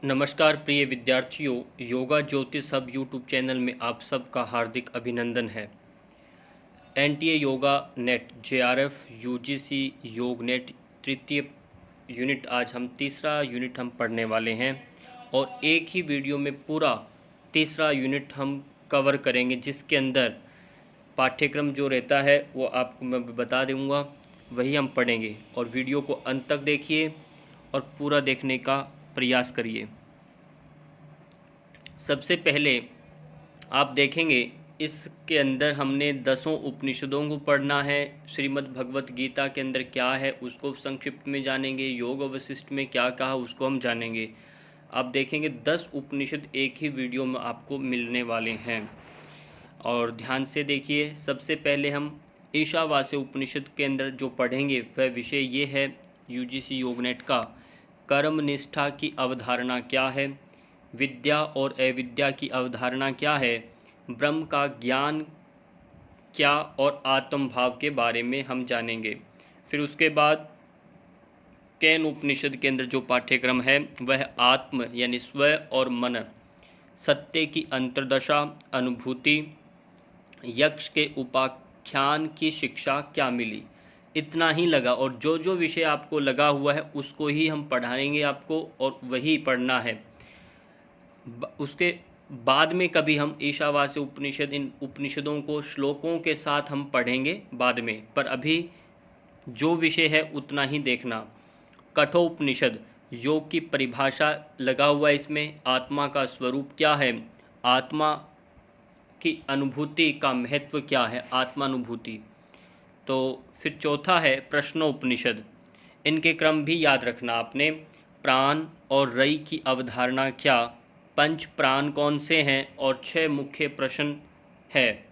नमस्कार प्रिय विद्यार्थियों, योगा ज्योतिष हब यूट्यूब चैनल में आप सबका हार्दिक अभिनंदन है। NTA yoga net JRF UGC योग नेट तृतीय यूनिट आज हम तीसरा यूनिट हम पढ़ने वाले हैं और एक ही वीडियो में पूरा तीसरा यूनिट हम कवर करेंगे, जिसके अंदर पाठ्यक्रम जो रहता है वो आपको मैं बता दूंगा, वही हम पढ़ेंगे। और वीडियो को अंत तक देखिए और पूरा देखने का प्रयास करिए। सबसे पहले आप देखेंगे इसके अंदर हमने 10 उपनिषदों को पढ़ना है। श्रीमद् भगवत गीता के अंदर क्या है उसको संक्षिप्त में जानेंगे। योग वशिष्ठ में क्या कहा उसको हम जानेंगे। आप देखेंगे 10 उपनिषद एक ही वीडियो में आपको मिलने वाले हैं और ध्यान से देखिए। सबसे पहले हम ईशावास्य उपनिषद के अंदर जो पढ़ेंगे वह विषय ये है यूजीसी योगनेट का, कर्म निष्ठा की अवधारणा क्या है, विद्या और अविद्या की अवधारणा क्या है, ब्रह्म का ज्ञान क्या और आत्म भाव के बारे में हम जानेंगे। फिर उसके बाद केन उपनिषद के अंदर जो पाठ्यक्रम है वह आत्म यानी स्व और मन, सत्य की अंतर्दशा, अनुभूति, यक्ष के उपाख्यान की शिक्षा क्या मिली, इतना ही लगा। और जो जो विषय आपको लगा हुआ है उसको ही हम पढ़ाएंगे आपको और वही पढ़ना है। उसके बाद में कभी हम ईशावास्य उपनिषद, इन उपनिषदों को श्लोकों के साथ हम पढ़ेंगे बाद में, पर अभी जो विषय है उतना ही देखना। कठोपनिषद, योग की परिभाषा लगा हुआ है इसमें, आत्मा का स्वरूप क्या है, आत्मा की अनुभूति का महत्व क्या है, आत्मानुभूति। तो फिर चौथा है प्रश्नोपनिषद, इनके क्रम भी याद रखना आपने। प्राण और रई की अवधारणा क्या, पंच प्राण कौन से हैं और 6 मुख्य प्रश्न है,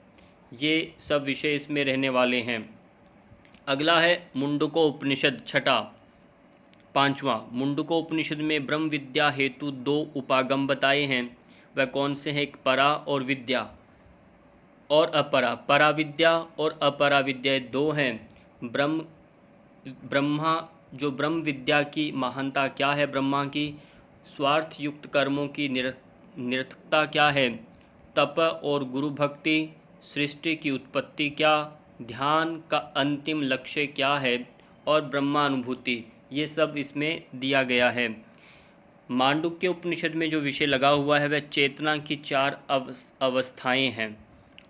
ये सब विषय इसमें रहने वाले हैं। अगला है मुंडको उपनिषद, छठा, पांचवा। मुंडको उपनिषद में ब्रह्म विद्या हेतु 2 उपागम बताए हैं, वह कौन से हैं, एक परा और विद्या और अपरा। परा विद्या और अपरा विद्या 2 हैं। ब्रह्मा जो ब्रह्म विद्या की महानता क्या है, ब्रह्मा की स्वार्थ युक्त कर्मों की निरर्थकता क्या है, तप और गुरु भक्ति, सृष्टि की उत्पत्ति क्या, ध्यान का अंतिम लक्ष्य क्या है और ब्रह्मानुभूति, ये सब इसमें दिया गया है। मांडुक्य उपनिषद में जो विषय लगा हुआ है वह चेतना की 4 अवस्थाएं हैं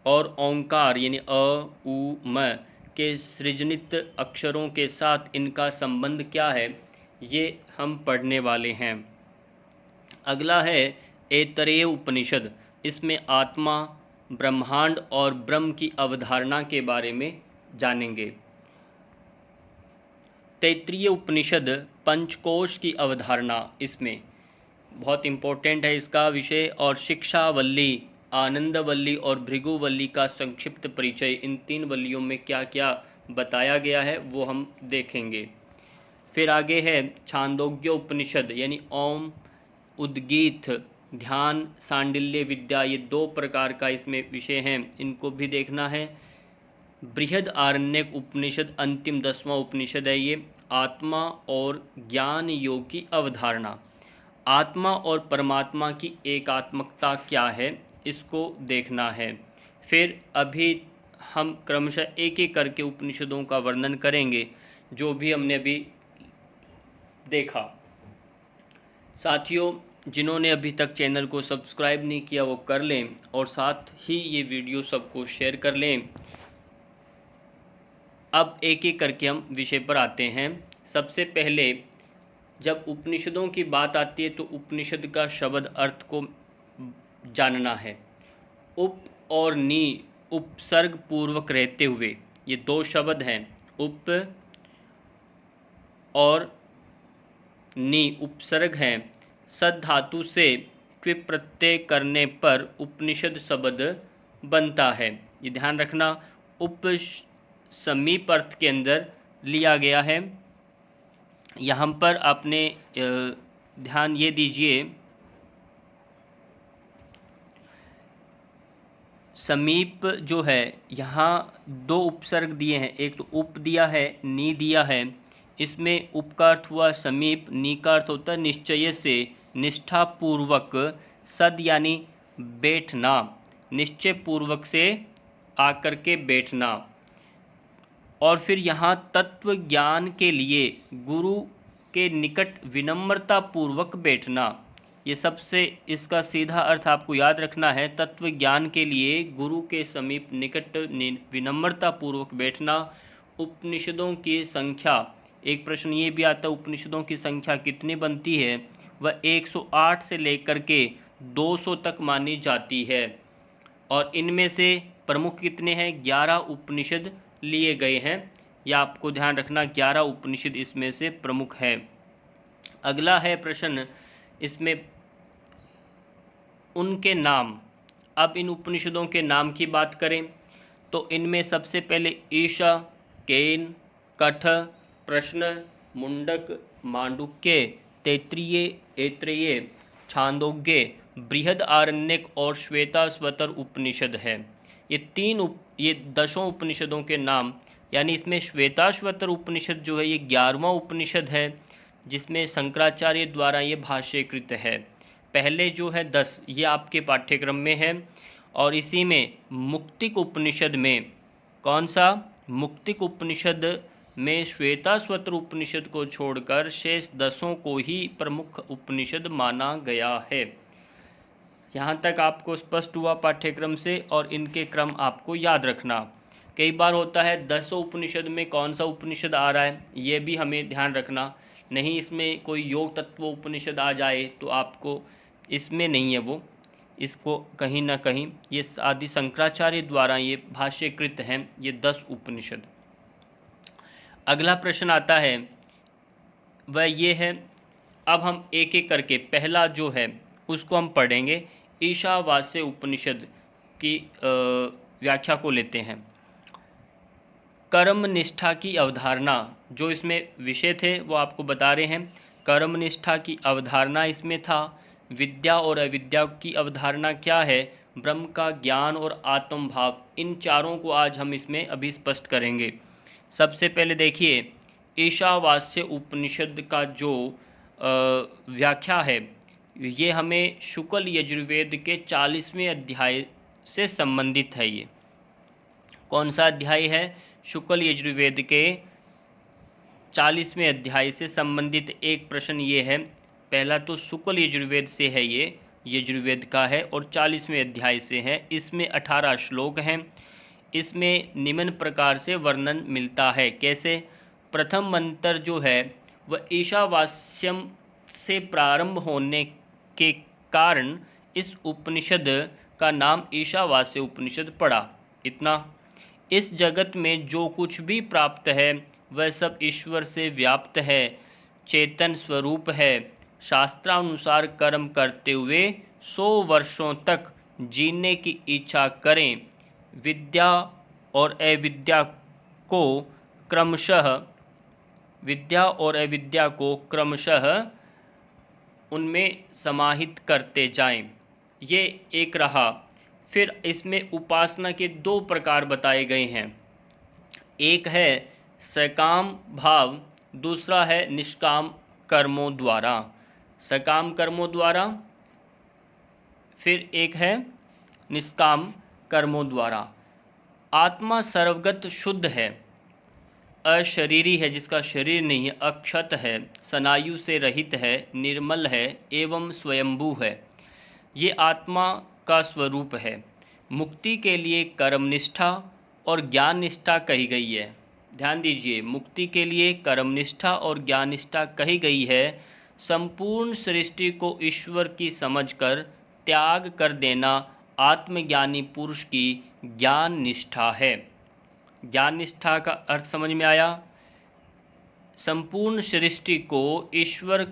और ओंकार यानी अ उ म के सृजनित अक्षरों के साथ इनका संबंध क्या है, ये हम पढ़ने वाले हैं। अगला है ऐतरेय उपनिषद, इसमें आत्मा, ब्रह्मांड और ब्रह्म की अवधारणा के बारे में जानेंगे। तैत्तिरीय उपनिषद, पंचकोश की अवधारणा, इसमें बहुत इम्पोर्टेंट है इसका विषय। और शिक्षावल्ली, आनंदवल्ली और भृगुवल्ली का संक्षिप्त परिचय, इन 3 वल्लियों में क्या क्या बताया गया है वो हम देखेंगे। फिर आगे है छांदोग्य उपनिषद यानी ओम, उद्गीत, ध्यान, सांडिल्य विद्या, ये 2 प्रकार का इसमें विषय हैं, इनको भी देखना है। बृहद आरण्यक उपनिषद, अंतिम 10वां उपनिषद है ये, आत्मा और ज्ञान योग की अवधारणा, आत्मा और परमात्मा की एकात्मकता क्या है, इसको देखना है। फिर अभी हम क्रमशः एक एक करके उपनिषदों का वर्णन करेंगे जो भी हमने अभी देखा। साथियों, जिन्होंने अभी तक चैनल को सब्सक्राइब नहीं किया वो कर लें और साथ ही ये वीडियो सबको शेयर कर लें। अब एक एक करके हम विषय पर आते हैं। सबसे पहले जब उपनिषदों की बात आती है तो उपनिषद का शब्द अर्थ को जानना है। उप और नी उपसर्ग पूर्वक रहते हुए, ये 2 शब्द हैं, उप और नी उपसर्ग हैं। सद धातु से क्विप प्रत्यय करने पर उपनिषद शब्द बनता है, ये ध्यान रखना। उप समीप अर्थ के अंदर लिया गया है। यहाँ पर आपने ध्यान ये दीजिए, समीप जो है यहाँ 2 उपसर्ग दिए हैं, एक तो उप दिया है, नी दिया है। इसमें उप का अर्थ हुआ समीप, नी का अर्थ होता है निश्चय से निष्ठापूर्वक, सद यानी बैठना, निश्चय पूर्वक से आकर के बैठना। और फिर यहाँ तत्व ज्ञान के लिए गुरु के निकट विनम्रता पूर्वक बैठना, ये सबसे इसका सीधा अर्थ आपको याद रखना है। तत्व ज्ञान के लिए गुरु के समीप निकट विनम्रता पूर्वक बैठना। उपनिषदों की संख्या, एक प्रश्न ये भी आता है उपनिषदों की संख्या कितनी बनती है, वह 108 से लेकर के 200 तक मानी जाती है। और इनमें से प्रमुख कितने हैं, 11 उपनिषद लिए गए हैं। यह आपको ध्यान रखना, 11 उपनिषद इसमें से प्रमुख है। अगला है प्रश्न इसमें उनके नाम। अब इन उपनिषदों के नाम की बात करें तो इनमें सबसे पहले ईशा, केन, कठ, प्रश्न, मुंडक, मांडुक्य, तैत्तिरीय, ऐत्रेय, छांदोग्य, बृहद आरण्यक और श्वेताश्वतर उपनिषद है। ये 10 उपनिषदों के नाम, यानी इसमें श्वेताश्वतर उपनिषद जो है ये 11वां उपनिषद है जिसमें शंकराचार्य द्वारा ये भाष्यकृत है। पहले जो है 10 ये आपके पाठ्यक्रम में है। और इसी में मुक्तिक उपनिषद में, कौन सा, मुक्तिक उपनिषद में श्वेताश्वतर उपनिषद को छोड़कर शेष 10 को ही प्रमुख उपनिषद माना गया है। यहाँ तक आपको स्पष्ट हुआ पाठ्यक्रम से, और इनके क्रम आपको याद रखना। कई बार होता है 10 उपनिषद में कौन सा उपनिषद आ रहा है ये भी हमें ध्यान रखना, नहीं इसमें कोई योग तत्व उपनिषद आ जाए तो आपको, इसमें नहीं है वो, इसको कहीं ना कहीं ये आदि शंकराचार्य द्वारा ये भाष्यकृत हैं ये 10 उपनिषद। अगला प्रश्न आता है वह ये है, अब हम एक एक करके पहला जो है उसको हम पढ़ेंगे। ईशावास्य उपनिषद की व्याख्या को लेते हैं। कर्म निष्ठा की अवधारणा, जो इसमें विषय थे वो आपको बता रहे हैं। कर्म निष्ठा की अवधारणा इसमें था। विद्या और अविद्या की अवधारणा क्या है, ब्रह्म का ज्ञान और आत्म भाव, इन चारों को आज हम इसमें अभी स्पष्ट करेंगे। सबसे पहले देखिए ईशावास्य उपनिषद का जो व्याख्या है ये हमें शुक्ल यजुर्वेद के 40वें अध्याय से संबंधित है। ये कौन सा अध्याय है, शुक्ल यजुर्वेद के 40वें अध्याय से संबंधित एक प्रश्न ये है। पहला तो शुक्ल यजुर्वेद से है, ये यजुर्वेद का है और 40वें अध्याय से है। इसमें 18 श्लोक हैं। इसमें निम्न प्रकार से वर्णन मिलता है। कैसे, प्रथम मंत्र जो है वह ईशावास्यम से प्रारंभ होने के कारण इस उपनिषद का नाम ईशावास्य उपनिषद पड़ा। इतना, इस जगत में जो कुछ भी प्राप्त है वह सब ईश्वर से व्याप्त है, चेतन स्वरूप है। शास्त्रानुसार कर्म करते हुए 100 वर्षों तक जीने की इच्छा करें। विद्या और अविद्या को क्रमशः उनमें समाहित करते जाएं। ये एक रहा। फिर इसमें उपासना के 2 प्रकार बताए गए हैं। एक है सकाम भाव, दूसरा है निष्काम कर्मों द्वारा। सकाम कर्मों द्वारा, फिर एक है निष्काम कर्मों द्वारा। आत्मा सर्वगत शुद्ध है, अशरीरी है, जिसका शरीर नहीं है, अक्षत है, स्नायु से रहित है, निर्मल है एवं स्वयंभू है। ये आत्मा का स्वरूप है। मुक्ति के लिए कर्मनिष्ठा और ज्ञान निष्ठा कही गई है। ध्यान दीजिए, मुक्ति के लिए कर्मनिष्ठा और ज्ञान निष्ठा कही गई है। संपूर्ण सृष्टि को ईश्वर की समझकर त्याग कर देना आत्मज्ञानी पुरुष की ज्ञान निष्ठा है। ज्ञान निष्ठा का अर्थ समझ में आया। संपूर्ण सृष्टि को ईश्वर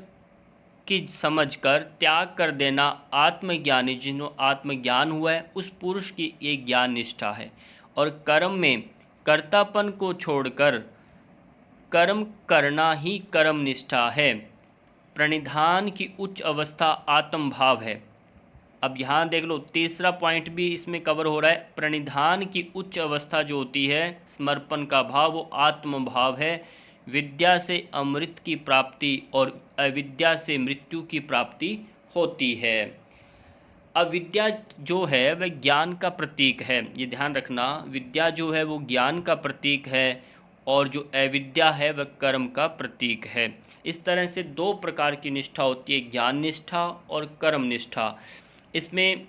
की समझकर त्याग कर देना आत्मज्ञानी, जिन्हों आत्मज्ञान हुआ है उस पुरुष की ये ज्ञान निष्ठा है। और कर्म में कर्तापन को छोड़कर कर्म करना ही कर्म निष्ठा है। प्रणिधान की उच्च अवस्था आत्म भाव है। अब यहाँ देख लो, तीसरा पॉइंट भी इसमें कवर हो रहा है। प्रणिधान की उच्च अवस्था जो होती है, समर्पण का भाव, वो आत्म भाव है। विद्या से अमृत की प्राप्ति और अविद्या से मृत्यु की प्राप्ति होती है। अविद्या जो है वह ज्ञान का प्रतीक है, ये ध्यान रखना। विद्या जो है वो ज्ञान का प्रतीक है और जो अविद्या है वह कर्म का प्रतीक है। इस तरह से दो प्रकार की निष्ठा होती है, ज्ञान निष्ठा और कर्म निष्ठा। इसमें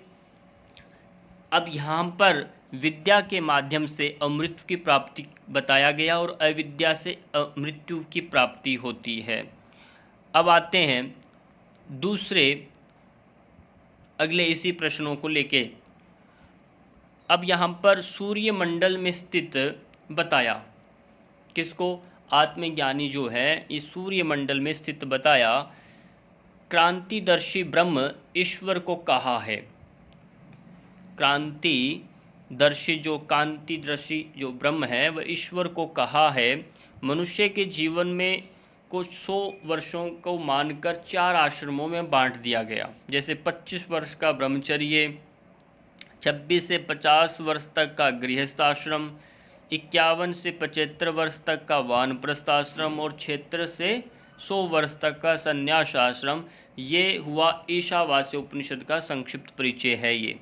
अब यहाँ पर विद्या के माध्यम से अमृत की प्राप्ति बताया गया और अविद्या से मृत्यु की प्राप्ति होती है। अब आते हैं दूसरे अगले इसी प्रश्नों को लेके। अब यहाँ पर सूर्य मंडल में स्थित बताया, किसको? आत्मज्ञानी जो है इस सूर्य मंडल में स्थित बताया। क्रांतिदर्शी ब्रह्म ईश्वर को कहा है। क्रांतिदर्शी जो कांतिदर्शी जो ब्रह्म है वह ईश्वर को कहा है। मनुष्य के जीवन में कुछ 100 वर्षों को मानकर 4 आश्रमों में बांट दिया गया। जैसे 25 वर्ष का ब्रह्मचर्य, 26 से 50 वर्ष तक का गृहस्थाश्रम, 51 से 75 वर्ष तक का वानप्रस्थ आश्रम और 76 से 100 वर्ष तक का संन्यास आश्रम। ये हुआ ईशावास्य उपनिषद का संक्षिप्त परिचय है। ये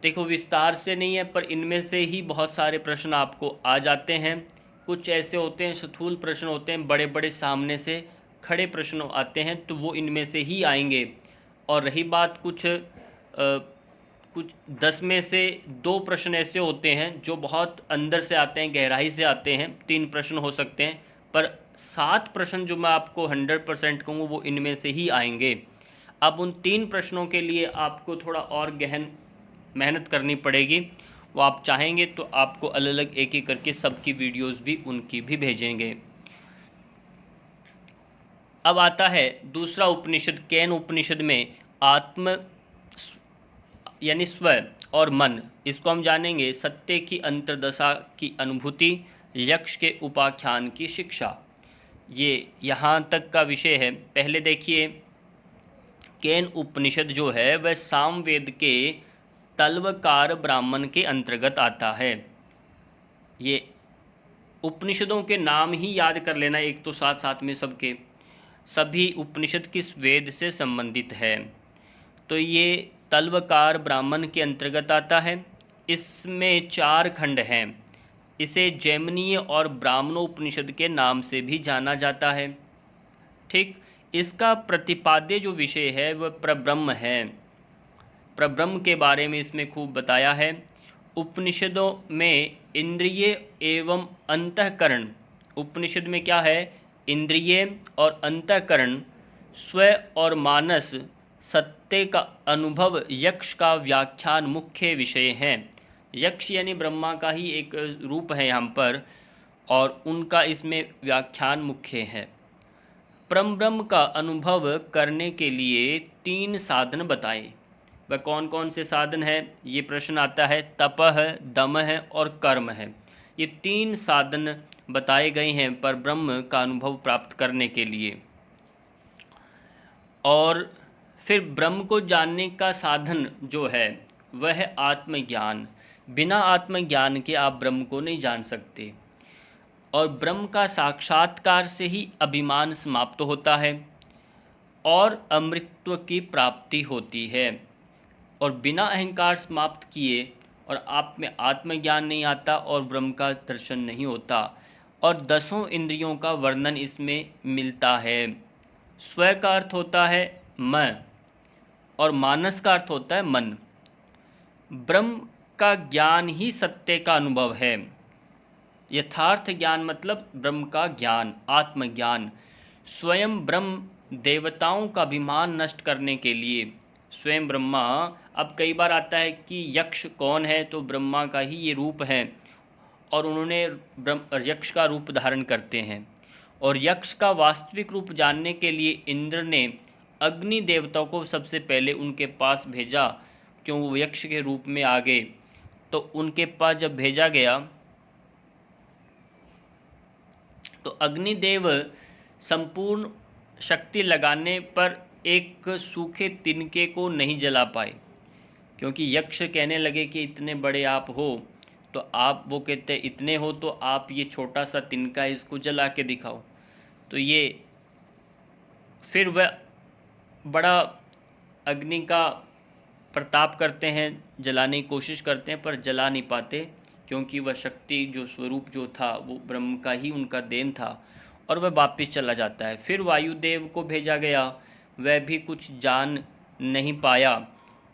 देखो विस्तार से नहीं है, पर इनमें से ही बहुत सारे प्रश्न आपको आ जाते हैं। कुछ ऐसे होते हैं स्थूल प्रश्न होते हैं, बड़े बड़े सामने से खड़े प्रश्न आते हैं, तो वो इनमें से ही आएंगे। और रही बात कुछ 10 में से 2 प्रश्न ऐसे होते हैं जो बहुत अंदर से आते हैं, गहराई से आते हैं, 3 प्रश्न हो सकते हैं, पर 7 प्रश्न जो मैं आपको 100% कहूँगा वो इनमें से ही आएंगे। अब उन 3 प्रश्नों के लिए आपको थोड़ा और गहन मेहनत करनी पड़ेगी। वो आप चाहेंगे तो आपको अलग अलग एक एक करके सबकी वीडियोस भी उनकी भी भेजेंगे। अब आता है दूसरा उपनिषद, कैन उपनिषद में आत्म यानी स्व और मन, इसको हम जानेंगे। सत्य की अंतर्दशा की अनुभूति, यक्ष के उपाख्यान की शिक्षा, ये यहाँ तक का विषय है। पहले देखिए, कैन उपनिषद जो है वह सामवेद के तल्वकार ब्राह्मण के अंतर्गत आता है। ये उपनिषदों के नाम ही याद कर लेना एक तो, साथ साथ में सबके सभी उपनिषद किस वेद से संबंधित है। तो ये तल्वकार ब्राह्मण के अंतर्गत आता है। इसमें 4 खंड हैं। इसे जैमिनीय और ब्राह्मणोपनिषद के नाम से भी जाना जाता है। ठीक, इसका प्रतिपाद्य जो विषय है वह परब्रह्म है। परब्रह्म के बारे में इसमें खूब बताया है। उपनिषदों में इंद्रिय एवं अंतःकरण, उपनिषद में क्या है? इंद्रिय और अंतःकरण, स्व और मानस, सत्य का अनुभव, यक्ष का व्याख्यान मुख्य विषय हैं। यक्ष यानी ब्रह्मा का ही एक रूप है यहाँ पर, और उनका इसमें व्याख्यान मुख्य है। परम ब्रह्म का अनुभव करने के लिए 3 साधन बताए। वह कौन कौन से साधन है? ये प्रश्न आता है। तपः, दमः और कर्म है। ये 3 साधन बताए गए हैं पर ब्रह्म का अनुभव प्राप्त करने के लिए। और फिर ब्रह्म को जानने का साधन जो है वह है आत्मज्ञान। बिना आत्मज्ञान के आप ब्रह्म को नहीं जान सकते। और ब्रह्म का साक्षात्कार से ही अभिमान समाप्त होता है और अमृतत्व की प्राप्ति होती है। और बिना अहंकार समाप्त किए और आप में आत्मज्ञान नहीं आता और ब्रह्म का दर्शन नहीं होता। और 10 इंद्रियों का वर्णन इसमें मिलता है। स्व का अर्थ होता है मैं, और मानस का अर्थ होता है मन। ब्रह्म का ज्ञान ही सत्य का अनुभव है। यथार्थ ज्ञान मतलब ब्रह्म का ज्ञान, आत्मज्ञान। स्वयं ब्रह्म देवताओं का अभिमान नष्ट करने के लिए स्वयं ब्रह्मा, अब कई बार आता है कि यक्ष कौन है, तो ब्रह्मा का ही ये रूप है और उन्होंने यक्ष का रूप धारण करते हैं। और यक्ष का वास्तविक रूप जानने के लिए इंद्र ने अग्नि देवता को सबसे पहले उनके पास भेजा, क्यों वो यक्ष के रूप में आ गए। तो उनके पास जब भेजा गया तो अग्निदेव संपूर्ण शक्ति लगाने पर एक सूखे तिनके को नहीं जला पाए, क्योंकि यक्ष कहने लगे कि इतने बड़े आप हो, तो आप, वो कहते इतने हो तो आप ये छोटा सा तिनका इसको जला के दिखाओ। तो ये फिर वह बड़ा अग्नि का प्रताप करते हैं, जलाने की कोशिश करते हैं पर जला नहीं पाते, क्योंकि वह शक्ति जो स्वरूप जो था वो ब्रह्म का ही उनका देन था, और वह वापस चला जाता है। फिर वायुदेव को भेजा गया, वह भी कुछ जान नहीं पाया,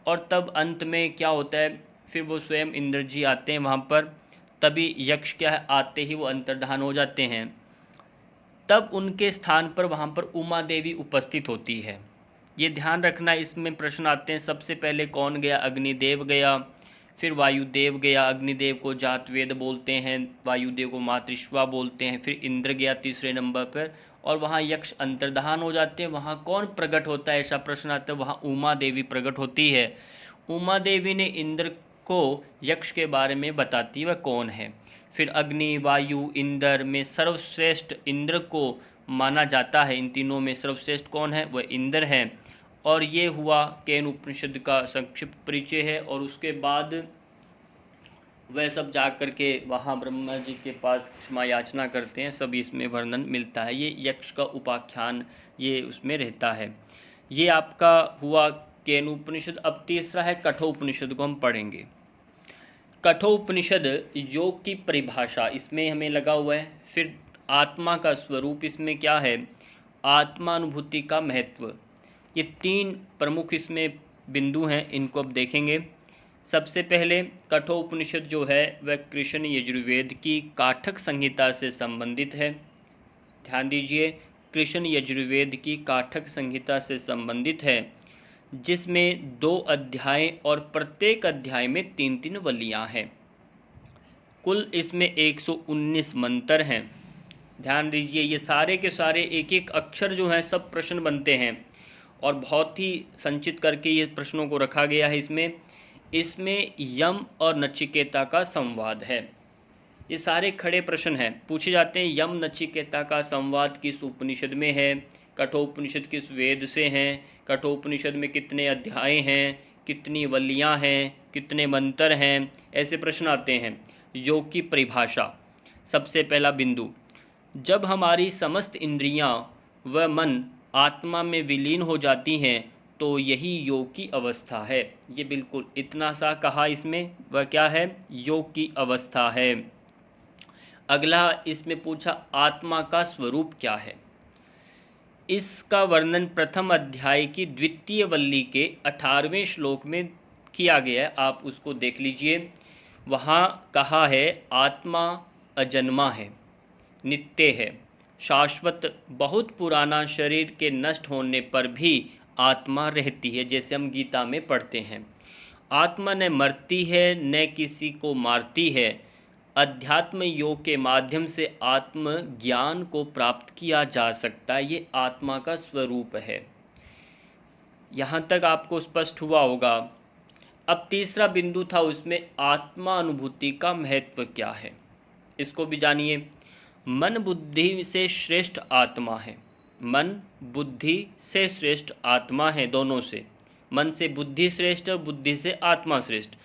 और तब अंत में क्या होता है, फिर वो स्वयं इंद्र जी आते हैं वहाँ पर। तभी यक्ष क्या है, आते ही वो अंतर्धान हो जाते हैं। तब उनके स्थान पर वहाँ पर उमा देवी उपस्थित होती है। ये ध्यान रखना, इसमें प्रश्न आते हैं। सबसे पहले कौन गया, अग्निदेव गया, फिर वायुदेव गया, अग्निदेव को जातवेद बोलते हैं, वायुदेव को मातृश्वा बोलते हैं, फिर इंद्र गया तीसरे नंबर पर, और वहाँ यक्ष अंतर्धान हो जाते हैं। वहाँ कौन प्रकट होता है, ऐसा प्रश्न आता है, वहाँ उमा देवी प्रकट होती है। उमा देवी ने इंद्र को यक्ष के बारे में बताती है वह कौन है। फिर अग्नि, वायु, इंद्र में सर्वश्रेष्ठ इंद्र को माना जाता है। इन तीनों में सर्वश्रेष्ठ कौन है, वह इंद्र है। और ये हुआ केन उपनिषद का संक्षिप्त परिचय है। और उसके बाद वह सब जा कर के वहाँ ब्रह्मा जी के पास क्षमा याचना करते हैं, सब इसमें वर्णन मिलता है। ये यक्ष का उपाख्यान ये उसमें रहता है। ये आपका हुआ केन उपनिषद। अब तीसरा है कठोपनिषद को हम पढ़ेंगे। कठोपनिषद योग की परिभाषा इसमें हमें लगा हुआ है। फिर आत्मा का स्वरूप इसमें क्या है, आत्मानुभूति का महत्व, ये तीन प्रमुख इसमें बिंदु हैं, इनको अब देखेंगे। सबसे पहले कठोपनिषद जो है वह कृष्ण यजुर्वेद की काठक संहिता से संबंधित है। ध्यान दीजिए, कृष्ण यजुर्वेद की काठक संहिता से संबंधित है, जिसमें 2 अध्याय और प्रत्येक अध्याय में 3-3 वलियाँ हैं। कुल इसमें 119 मंत्र हैं। ध्यान दीजिए, ये सारे के सारे एक एक अक्षर जो हैं सब प्रश्न बनते हैं, और बहुत ही संचित करके ये प्रश्नों को रखा गया है। इसमें यम और नचिकेता का संवाद है। ये सारे खड़े प्रश्न हैं, पूछे जाते हैं। यम नचिकेता का संवाद किस उपनिषद में है, कठोपनिषद किस वेद से हैं, कठोपनिषद में कितने अध्याय हैं, कितनी वलियाँ हैं, कितने मंत्र हैं, ऐसे प्रश्न आते हैं। योग की परिभाषा, सबसे पहला बिंदु, जब हमारी समस्त इंद्रियां व मन आत्मा में विलीन हो जाती हैं तो यही योग की अवस्था है। ये बिल्कुल इतना सा कहा इसमें, वह क्या है, योग की अवस्था है। अगला इसमें पूछा आत्मा का स्वरूप क्या है। इसका वर्णन प्रथम अध्याय की द्वितीय वल्ली के 18वें श्लोक में किया गया है, आप उसको देख लीजिए। वहाँ कहा है आत्मा अजन्मा है, नित्य है, शाश्वत, बहुत पुराना, शरीर के नष्ट होने पर भी आत्मा रहती है, जैसे हम गीता में पढ़ते हैं। आत्मा न मरती है न किसी को मारती है। अध्यात्म योग के माध्यम से आत्म ज्ञान को प्राप्त किया जा सकता है। ये आत्मा का स्वरूप है। यहाँ तक आपको स्पष्ट हुआ होगा। अब तीसरा बिंदु था, उसमें आत्मा अनुभूति का महत्व क्या है, इसको भी जानिए। मन बुद्धि से श्रेष्ठ आत्मा है। मन बुद्धि से श्रेष्ठ आत्मा है, दोनों से। मन से बुद्धि श्रेष्ठ और बुद्धि से आत्मा श्रेष्ठ।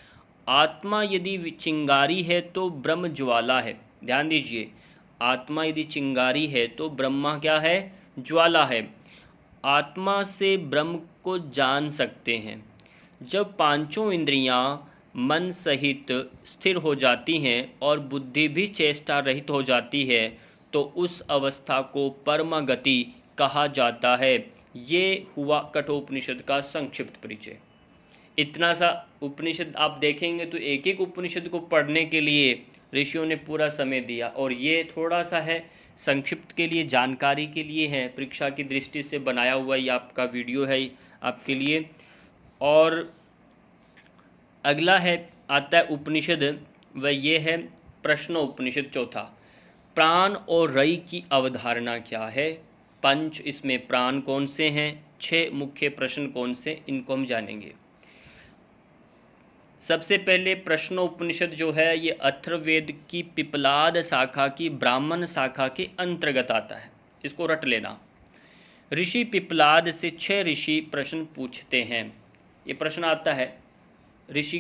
आत्मा यदि चिंगारी है तो ब्रह्म ज्वाला है। ध्यान दीजिए, आत्मा यदि चिंगारी है तो ब्रह्मा क्या है, ज्वाला है। आत्मा से ब्रह्म को जान सकते हैं। जब पांचों इंद्रियां मन सहित स्थिर हो जाती हैं और बुद्धि भी चेष्टा रहित हो जाती है तो उस अवस्था को परम गति कहा जाता है। ये हुआ कठोपनिषद का संक्षिप्त परिचय। इतना सा उपनिषद आप देखेंगे तो एक एक उपनिषद को पढ़ने के लिए ऋषियों ने पूरा समय दिया, और ये थोड़ा सा है संक्षिप्त के लिए, जानकारी के लिए है, परीक्षा की दृष्टि से बनाया हुआ ये आपका वीडियो है आपके लिए। और अगला है आता है उपनिषद, वह ये है प्रश्नोपनिषद चौथा। प्राण और रई की अवधारणा क्या है, पंच इसमें प्राण कौन से हैं, 6 मुख्य प्रश्न कौन से, इनको हम जानेंगे। सबसे पहले प्रश्नोपनिषद जो है ये अथर्ववेद की पिपलाद शाखा की ब्राह्मण शाखा के अंतर्गत आता है, इसको रट लेना। ऋषि पिपलाद से 6 ऋषि प्रश्न पूछते हैं। ये प्रश्न आता है ऋषि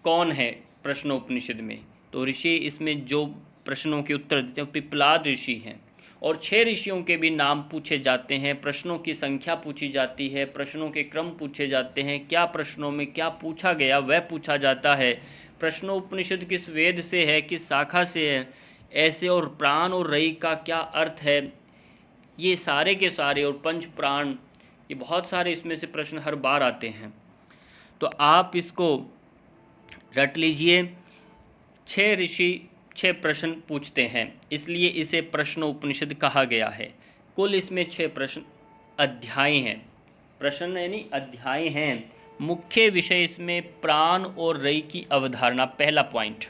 कौन है प्रश्नोपनिषद में, तो ऋषि इसमें जो प्रश्नों के उत्तर देते हैं पिपलाद ऋषि हैं। और 6 ऋषियों के भी नाम पूछे जाते हैं, प्रश्नों की संख्या पूछी जाती है, प्रश्नों के क्रम पूछे जाते हैं, क्या प्रश्नों में क्या पूछा गया वह पूछा जाता है, प्रश्नोपनिषद किस वेद से है, किस शाखा से है, ऐसे, और प्राण और रई का क्या अर्थ है, ये सारे के सारे, और पंच प्राण, ये बहुत सारे इसमें से प्रश्न हर बार आते हैं। तो आप इसको रट लीजिए। 6 ऋषि 6 प्रश्न पूछते हैं, इसलिए इसे प्रश्नोपनिषद कहा गया है। कुल इसमें 6 प्रश्न अध्याय हैं, प्रश्न यानी अध्याय हैं। मुख्य विषय इसमें प्राण और रई की अवधारणा। पहला पॉइंट,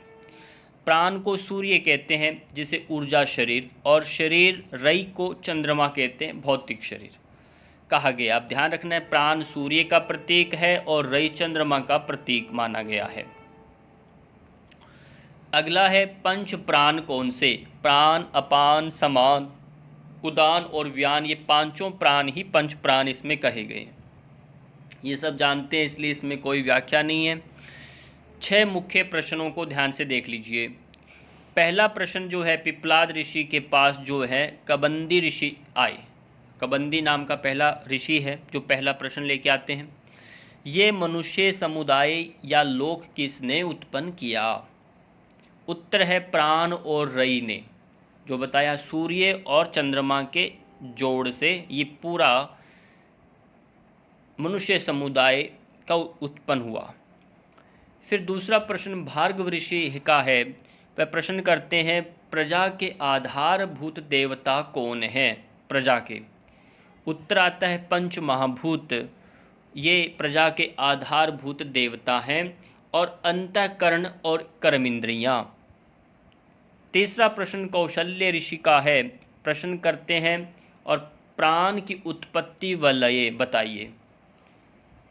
प्राण को सूर्य कहते हैं जिसे ऊर्जा शरीर, और शरीर रई को चंद्रमा कहते हैं भौतिक शरीर कहा गया। अब ध्यान रखना है, प्राण सूर्य का प्रतीक है और रई चंद्रमा का प्रतीक माना गया है। अगला है पंच प्राण कौन से? प्राण, अपान, समान, उदान और व्यान, ये पांचों प्राण ही पंच प्राण इसमें कहे गए। ये सब जानते हैं, इसलिए इसमें कोई व्याख्या नहीं है। 6 मुख्य प्रश्नों को ध्यान से देख लीजिए। पहला प्रश्न जो है, पिप्लाद ऋषि के पास जो है कबंदी ऋषि आए। कबंदी नाम का पहला ऋषि है जो पहला प्रश्न लेके आते हैं। ये मनुष्य समुदाय या लोक किसने उत्पन्न किया? उत्तर है प्राण और रई ने, जो बताया सूर्य और चंद्रमा के जोड़ से ये पूरा मनुष्य समुदाय का उत्पन्न हुआ। फिर दूसरा प्रश्न भार्गव ऋषि का है। वह प्रश्न करते हैं, प्रजा के आधारभूत देवता कौन है? प्रजा के उत्तर आता है पंच महाभूत, ये प्रजा के आधारभूत देवता हैं, और अंतःकरण और कर्मेंद्रियां। तीसरा प्रश्न कौशल्य ऋषि का है। प्रश्न करते हैं, और प्राण की उत्पत्ति व लय बताइए।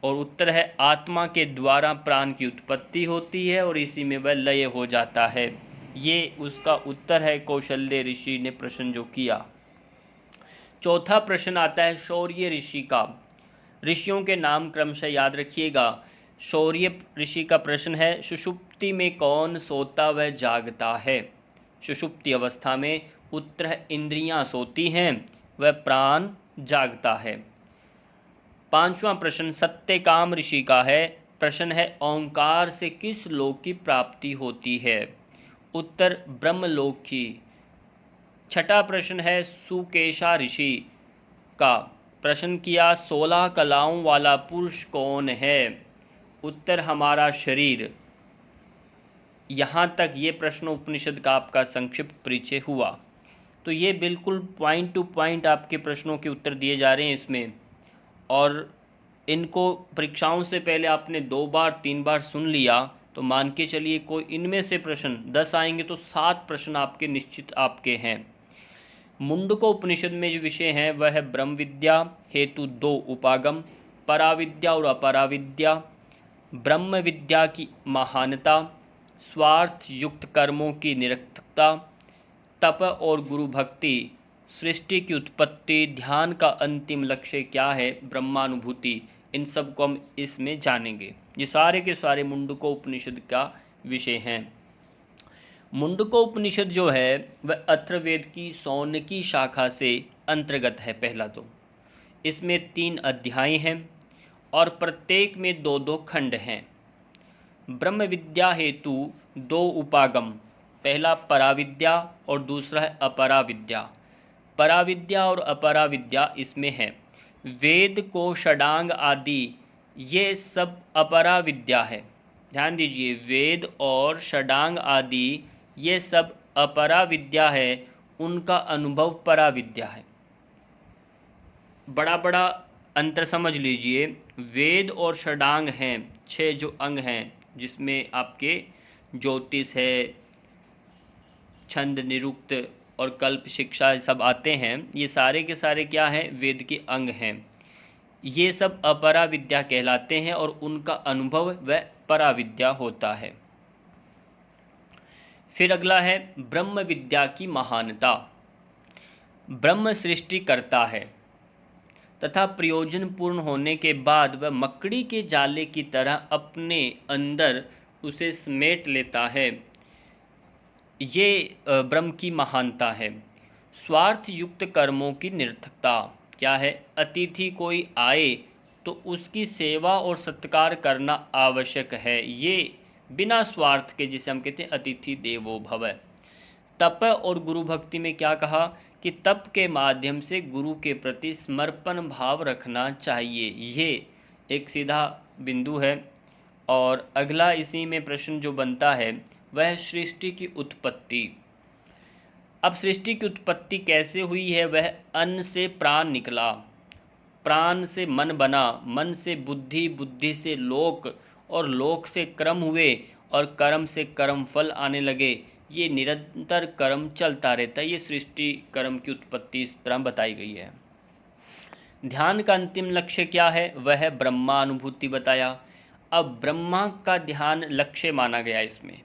और उत्तर है आत्मा के द्वारा प्राण की उत्पत्ति होती है और इसी में वह लय हो जाता है। ये उसका उत्तर है कौशल्य ऋषि ने प्रश्न जो किया। चौथा प्रश्न आता है शौर्य ऋषि का। ऋषियों के नाम क्रमशः याद रखिएगा। शौर्य ऋषि का प्रश्न है, सुषुप्ति में कौन सोता व जागता है? सुषुप्ति अवस्था में उत्तर है इंद्रियां सोती हैं, वह प्राण जागता है। पांचवा प्रश्न सत्यकाम ऋषि का है। प्रश्न है, ओंकार से किस लोक की प्राप्ति होती है? उत्तर ब्रह्मलोक की। छठा प्रश्न है सुकेशा ऋषि का। प्रश्न किया, 16 कलाओं वाला पुरुष कौन है? उत्तर हमारा शरीर। यहाँ तक ये प्रश्न उपनिषद का आपका संक्षिप्त परिचय हुआ। तो ये बिल्कुल पॉइंट टू पॉइंट आपके प्रश्नों के उत्तर दिए जा रहे हैं इसमें, और इनको परीक्षाओं से पहले आपने 2 बार 3 बार सुन लिया तो मान के चलिए कोई इनमें से प्रश्न 10 आएंगे तो 7 प्रश्न आपके निश्चित आपके हैं। मुंडको उपनिषद में जो विषय है वह है ब्रह्म विद्या हेतु 2 उपागम, पराविद्या और अपराविद्या, ब्रह्म विद्या की महानता, स्वार्थ युक्त कर्मों की निरर्थकता, तप और गुरु भक्ति, सृष्टि की उत्पत्ति, ध्यान का अंतिम लक्ष्य क्या है, ब्रह्मानुभूति, इन सब को हम इसमें जानेंगे। ये सारे के सारे मुंडको उपनिषद का विषय हैं। मुंडको उपनिषद जो है वह अथर्ववेद की सौनकी शाखा से अंतर्गत है। पहला तो इसमें 3 अध्याय हैं और प्रत्येक में 2-2 खंड हैं। ब्रह्म विद्या हेतु 2 उपागम, पहला पराविद्या और दूसरा है अपराविद्या। पराविद्या और अपराविद्या इसमें है। वेद को षडांग आदि ये सब अपराविद्या है। ध्यान दीजिए, वेद और षडांग आदि ये सब अपराविद्या है, उनका अनुभव पराविद्या है। बड़ा बड़ा अंतर समझ लीजिए। वेद और षडांग हैं 6 जो अंग हैं, जिसमें आपके ज्योतिष है, छंद, निरुक्त और कल्प शिक्षा सब आते हैं। ये सारे के सारे क्या हैं? वेद के अंग हैं। ये सब अपराविद्या कहलाते हैं और उनका अनुभव वह पराविद्या होता है। फिर अगला है ब्रह्म विद्या की महानता। ब्रह्म सृष्टि करता है तथा प्रयोजन पूर्ण होने के बाद वह मकड़ी के जाले की तरह अपने अंदर उसे समेट लेता है। ये ब्रह्म की महानता है। स्वार्थ युक्त कर्मों की निरर्थकता क्या है? अतिथि कोई आए तो उसकी सेवा और सत्कार करना आवश्यक है, ये बिना स्वार्थ के, जिसे हम कहते हैं अतिथि देवो भव। तप और गुरु भक्ति में क्या कहा कि तप के माध्यम से गुरु के प्रति समर्पण भाव रखना चाहिए, ये एक सीधा बिंदु है। और अगला इसी में प्रश्न जो बनता है वह सृष्टि की उत्पत्ति। अब सृष्टि की उत्पत्ति कैसे हुई है? वह अन्न से प्राण निकला, प्राण से मन बना, मन से बुद्धि, बुद्धि से लोक, और लोक से कर्म हुए, और कर्म से कर्म फल आने लगे। ये निरंतर कर्म चलता रहता है। ये सृष्टि कर्म की उत्पत्ति इस तरह बताई गई है। ध्यान का अंतिम लक्ष्य क्या है? वह ब्रह्मानुभूति बताया। अब ब्रह्मा का ध्यान लक्ष्य माना गया इसमें,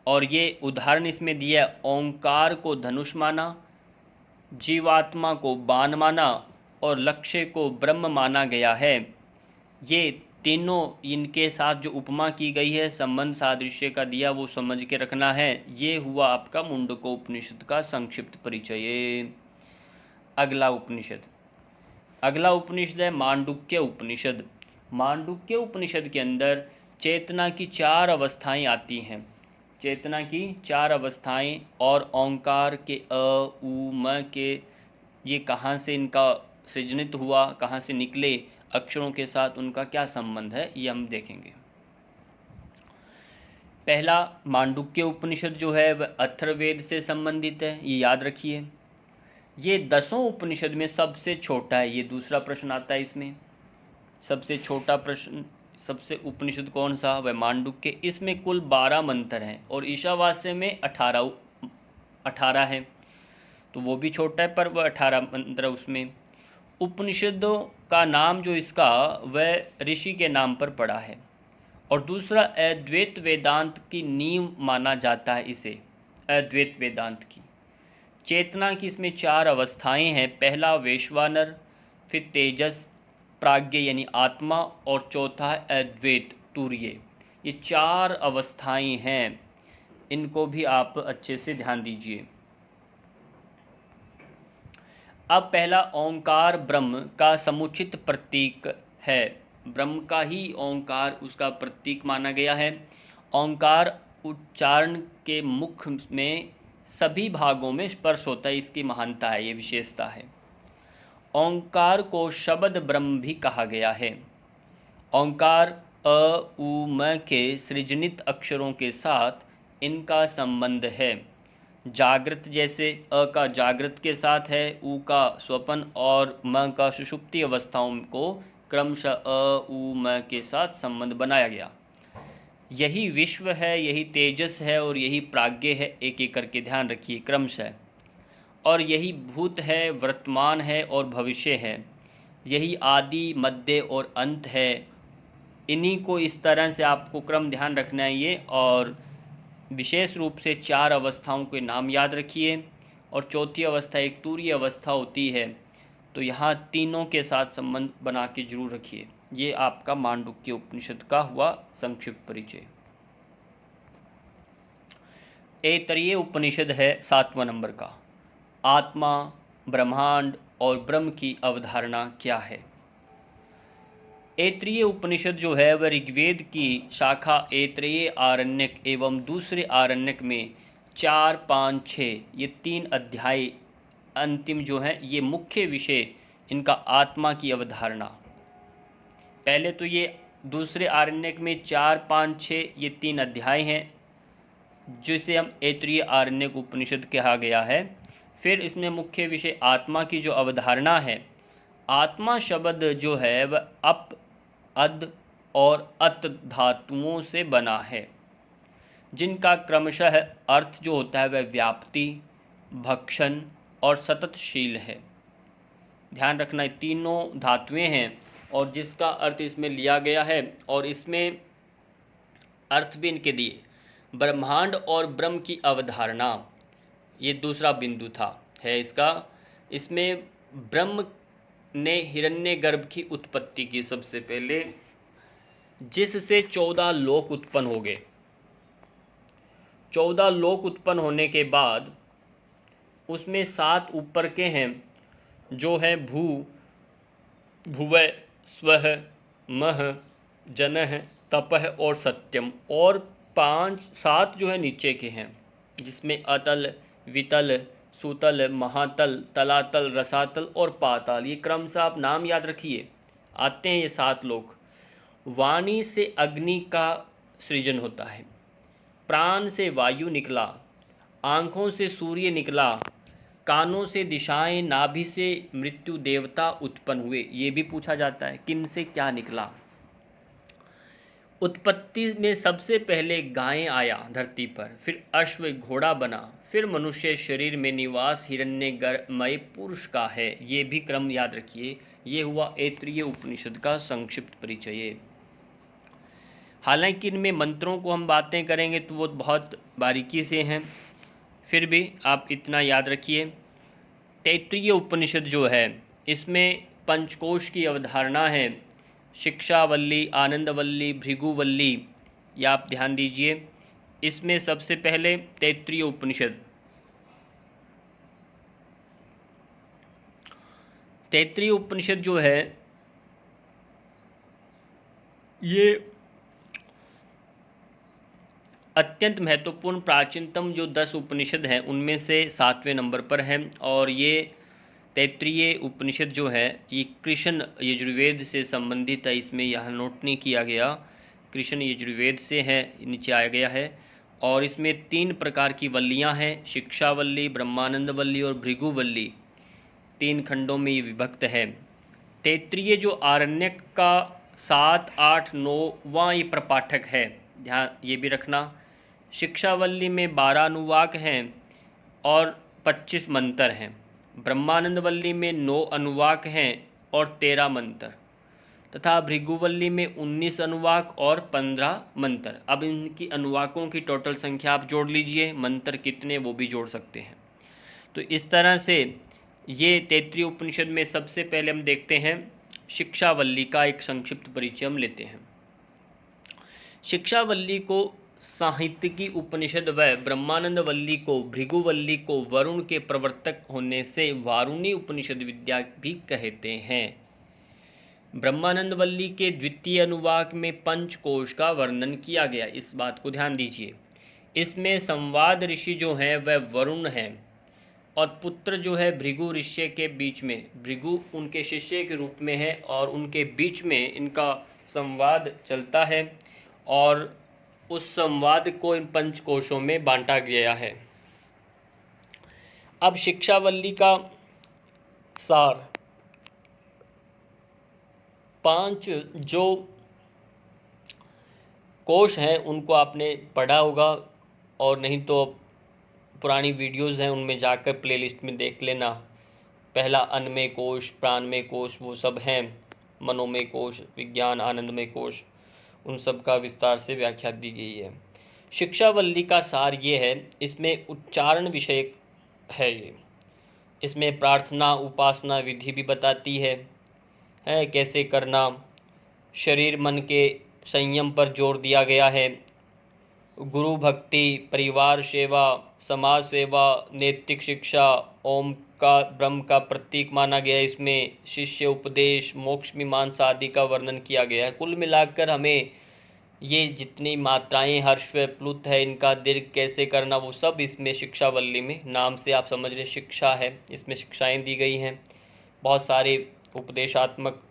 और ये उदाहरण इसमें दिया। ओंकार को धनुष माना, जीवात्मा को बाण माना, और लक्ष्य को ब्रह्म माना गया है। ये तीनों, इनके साथ जो उपमा की गई है, संबंध सादृश्य का दिया, वो समझ के रखना है। ये हुआ आपका मुंडको उपनिषद का संक्षिप्त परिचय। अगला उपनिषद है मांडुक्य उपनिषद। मांडुक्य उपनिषद के अंदर चेतना की 4 अवस्थाएं आती हैं। चेतना की 4 अवस्थाएं, और ओंकार के अ, उ, म के ये कहाँ से इनका सृजनित हुआ, कहाँ से निकले, अक्षरों के साथ उनका क्या संबंध है, ये हम देखेंगे। पहला मांडुक्य उपनिषद जो है वह अथर्ववेद से संबंधित है, ये याद रखिए। ये 10 उपनिषद में सबसे छोटा है। ये दूसरा प्रश्न आता है इसमें, सबसे छोटा प्रश्न, सबसे उपनिषद कौन सा? वह मांडुक्य। इसमें कुल 12 मंत्र हैं, और ईशावास्य में 18 हैं, तो वो भी छोटा है, पर वह 18 मंत्र उसमें। उपनिषदों का नाम जो इसका, वह ऋषि के नाम पर पड़ा है। और दूसरा, अद्वैत वेदांत की नींव माना जाता है इसे, अद्वैत वेदांत की। चेतना की इसमें 4 अवस्थाएं हैं। पहला वैश्वानर, फिर तेजस, प्राज्ञ यानी आत्मा, और चौथा है अद्वैत, तुर्य। ये 4 अवस्थाएं हैं, इनको भी आप अच्छे से ध्यान दीजिए। अब पहला ओंकार ब्रह्म का समुचित प्रतीक है। ब्रह्म का ही ओंकार उसका प्रतीक माना गया है। ओंकार उच्चारण के मुख में सभी भागों में स्पर्श होता है, इसकी महानता है, ये विशेषता है। ओंकार को शब्द ब्रह्म भी कहा गया है। ओंकार अ, उ, म के सृजनित अक्षरों के साथ इनका संबंध है। जागृत जैसे अ का जागृत के साथ है, उ का स्वपन, और म का सुषुप्ति अवस्थाओं को क्रमशः अ, उ, म के साथ संबंध बनाया गया। यही विश्व है, यही तेजस है, और यही प्राज्ञ है। एक एक करके ध्यान रखिए क्रमशः। और यही भूत है, वर्तमान है, और भविष्य है। यही आदि, मध्य और अंत है। इन्हीं को इस तरह से आपको क्रम ध्यान रखना है ये। और विशेष रूप से 4 अवस्थाओं के नाम याद रखिए। और चौथी अवस्था एक तुरीय अवस्था होती है, तो यहाँ तीनों के साथ संबंध बना के जरूर रखिए। ये आपका मांडुक्य उपनिषद का हुआ संक्षिप्त परिचय। ऐतरेय उपनिषद है 7वां नंबर का। आत्मा, ब्रह्मांड और ब्रह्म की अवधारणा क्या है? ऐतरेय उपनिषद जो है वह ऋग्वेद की शाखा ऐतरेय आरण्यक एवं दूसरे आरण्यक में 4, 5, 6 ये 3 अध्याय अंतिम जो है, ये मुख्य विषय इनका आत्मा की अवधारणा। पहले तो ये दूसरे आरण्यक में 4, 5, 6 ये 3 अध्याय हैं, जिसे हम ऐतरेय आरण्यक उपनिषद कहा गया है। फिर इसमें मुख्य विषय आत्मा की जो अवधारणा है। आत्मा शब्द जो है वह अप, अद और अत धातुओं से बना है, जिनका क्रमशः अर्थ जो होता है वह व्याप्ति, भक्षण और सततशील है। ध्यान रखना, तीनों धातुएं हैं, और जिसका अर्थ इसमें लिया गया है, और इसमें अर्थ भी इनके दिए। ब्रह्मांड और ब्रह्म की अवधारणा, ये दूसरा बिंदु था है इसका। इसमें ब्रह्म ने हिरण्यगर्भ की उत्पत्ति की सबसे पहले, जिससे 14 लोक उत्पन्न हो गए। 14 लोक उत्पन्न होने के बाद उसमें 7 ऊपर के हैं जो है भू, भुवः, स्वः, मह, जनः, तपः और सत्यम, और 7 जो है नीचे के हैं जिसमें अतल, वितल, सुतल, महातल, तलातल, रसातल और पाताल। ये क्रम से आप नाम याद रखिए, आते हैं ये 7 लोग। वाणी से अग्नि का सृजन होता है, प्राण से वायु निकला, आँखों से सूर्य निकला, कानों से दिशाएं, नाभि से मृत्यु देवता उत्पन्न हुए। ये भी पूछा जाता है किन से क्या निकला। उत्पत्ति में सबसे पहले गाय आया धरती पर, फिर अश्व घोड़ा बना, फिर मनुष्य शरीर में निवास हिरण्यमय पुरुष का है। ये भी क्रम याद रखिए। ये हुआ ऐत्रेय उपनिषद का संक्षिप्त परिचय। हालांकि इनमें मंत्रों को हम बातें करेंगे तो वो बहुत बारीकी से हैं, फिर भी आप इतना याद रखिए। तैत्तिरीय उपनिषद जो है इसमें पंचकोश की अवधारणा है, शिक्षावल्ली, आनंदवल्ली, भृगुवल्ली, या आप ध्यान दीजिए। इसमें सबसे पहले तैत्तिरीय उपनिषद, तैत्तिरीय उपनिषद जो है ये अत्यंत महत्वपूर्ण प्राचीनतम जो 10 उपनिषद हैं उनमें से 7वें नंबर पर है। और ये तैत्तिरीय उपनिषद जो है ये कृष्ण यजुर्वेद से संबंधित है। इसमें यह नोट नहीं किया गया, कृष्ण यजुर्वेद से है, नीचे आया गया है। और इसमें 3 प्रकार की वल्लियाँ हैं, शिक्षावल्ली, ब्रह्मानंदवल्ली और भृगुवल्ली। 3 खंडों में ये विभक्त है। तैत्तिरीय जो आरण्यक का 7, 8, 9वां ये प्रपाठक है, ध्यान ये भी रखना। शिक्षावल्ली में 12 अनुवाक हैं और 25 मंत्र हैं। ब्रह्मानंदवल्ली में 9 अनुवाक हैं और 13 मंत्र, तथा भृगुवल्ली में 19 अनुवाक और 15 मंत्र। अब इनकी अनुवाकों की टोटल संख्या आप जोड़ लीजिए, मंत्र कितने वो भी जोड़ सकते हैं। तो इस तरह से ये तैत्तिरीय उपनिषद में सबसे पहले हम देखते हैं शिक्षावल्ली का एक संक्षिप्त परिचय हम लेते हैं। शिक्षावल्ली को साहित्यिकी उपनिषद व ब्रह्मानंदवल्ली को, भृगुवल्ली को वरुण के प्रवर्तक होने से वारुणी उपनिषद विद्या भी कहते हैं। ब्रह्मानंदवल्ली के द्वितीय अनुवाक में पंचकोश का वर्णन किया गया, इस बात को ध्यान दीजिए। इसमें संवाद ऋषि जो हैं वह वरुण हैं और पुत्र जो है भृगु ऋषि के बीच में, भृगु उनके शिष्य के रूप में है और उनके बीच में इनका संवाद चलता है और उस संवाद को इन पंचकोशों में बांटा गया है। अब शिक्षावल्ली का सार, 5 जो कोश हैं उनको आपने पढ़ा होगा, और नहीं तो पुरानी वीडियोस हैं उनमें जाकर प्लेलिस्ट में देख लेना। पहला अन्नमय कोश, प्राणमय कोश वो सब हैं, मनोमय कोश, विज्ञान आनंदमय कोश, उन सब का विस्तार से व्याख्या दी गई है। शिक्षावल्ली का सार ये है, इसमें उच्चारण विषयक है ये। इसमें प्रार्थना उपासना विधि भी बताती है कैसे करना, शरीर मन के संयम पर जोर दिया गया है, गुरु भक्ति, परिवार सेवा, समाज सेवा, नैतिक शिक्षा, ओम का ब्रह्म का प्रतीक माना गया है। इसमें शिष्य उपदेश, मोक्ष मीमांसा आदि का वर्णन किया गया है। कुल मिलाकर हमें ये जितनी मात्राएं हर्ष व प्लुत है इनका दीर्घ कैसे करना वो सब इसमें शिक्षावल्ली में, नाम से आप समझ रहे शिक्षा है, इसमें शिक्षाएं दी गई हैं। बहुत सारे उपदेशात्मक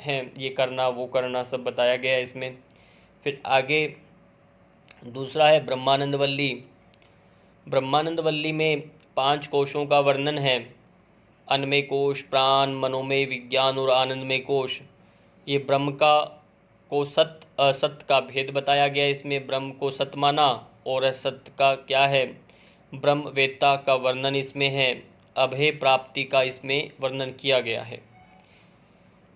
हैं, ये करना वो करना सब बताया गया है इसमें। फिर आगे दूसरा है ब्रह्मानंदवल्ली। ब्रह्मानंदवल्ली में 5 कोशों का वर्णन है, अन्नमय कोश, प्राण, मनोमय, विज्ञान और आनंदमय कोश। ये ब्रह्म का को सत्य असत्य का भेद बताया गया है इसमें, ब्रह्म को सत्य माना और असत्य का क्या है, ब्रह्म वेत्ता का वर्णन इसमें है, अभय प्राप्ति का इसमें वर्णन किया गया है।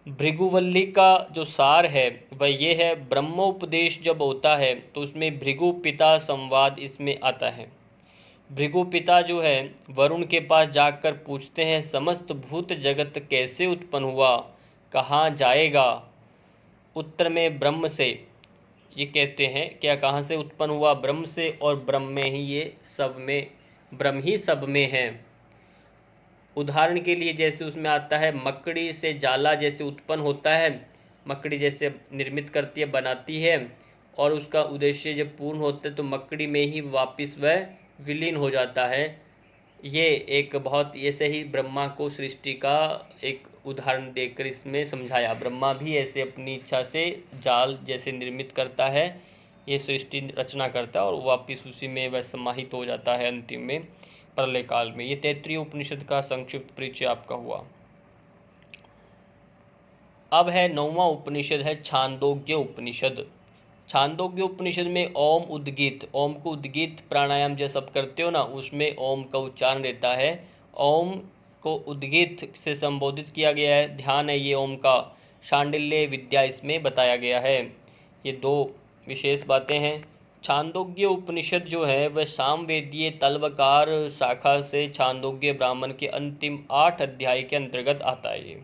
भृगुवल्ली का जो सार है वह ये है, ब्रह्मोपदेश जब होता है तो उसमें भृगु पिता संवाद इसमें आता है। भृगु पिता जो है वरुण के पास जाकर पूछते हैं समस्त भूत जगत कैसे उत्पन्न हुआ, कहाँ जाएगा। उत्तर में ब्रह्म से, ये कहते हैं क्या कहाँ से उत्पन्न हुआ, ब्रह्म से, और ब्रह्म में ही ये सब में, ब्रह्म ही सब में है। उदाहरण के लिए जैसे उसमें आता है मकड़ी से जाला जैसे उत्पन्न होता है, मकड़ी जैसे निर्मित करती है, बनाती है, और उसका उद्देश्य जब पूर्ण होता है तो मकड़ी में ही वापस वह विलीन हो जाता है। ये एक बहुत ऐसे ही ब्रह्मा को सृष्टि का एक उदाहरण देकर इसमें समझाया। ब्रह्मा भी ऐसे अपनी इच्छा से जाल जैसे निर्मित करता है, ये सृष्टि रचना करता है और वापस उसी में वह समाहित हो जाता है अंतिम में प्रलय काल में। ये तैत्तिरीय उपनिषद का संक्षिप्त परिचय आपका हुआ। अब है 9वां उपनिषद है छांदोग्य उपनिषद। छांदोग्य उपनिषद में ओम उद्गीत, ओम को उद्गीत प्राणायाम जैसा आप करते हो ना, उसमें ओम का उच्चारण रहता है। ओम को उद्गीत से संबोधित किया गया है, ध्यान है ये ओम का। शांडिल्य विद्या इसमें बताया गया है। ये दो विशेष बातें हैं। छांदोग्य उपनिषद जो है वह सामवेदीय तलवकार शाखा से छांदोग्य ब्राह्मण के अंतिम 8 अध्याय के अंतर्गत आता है। ये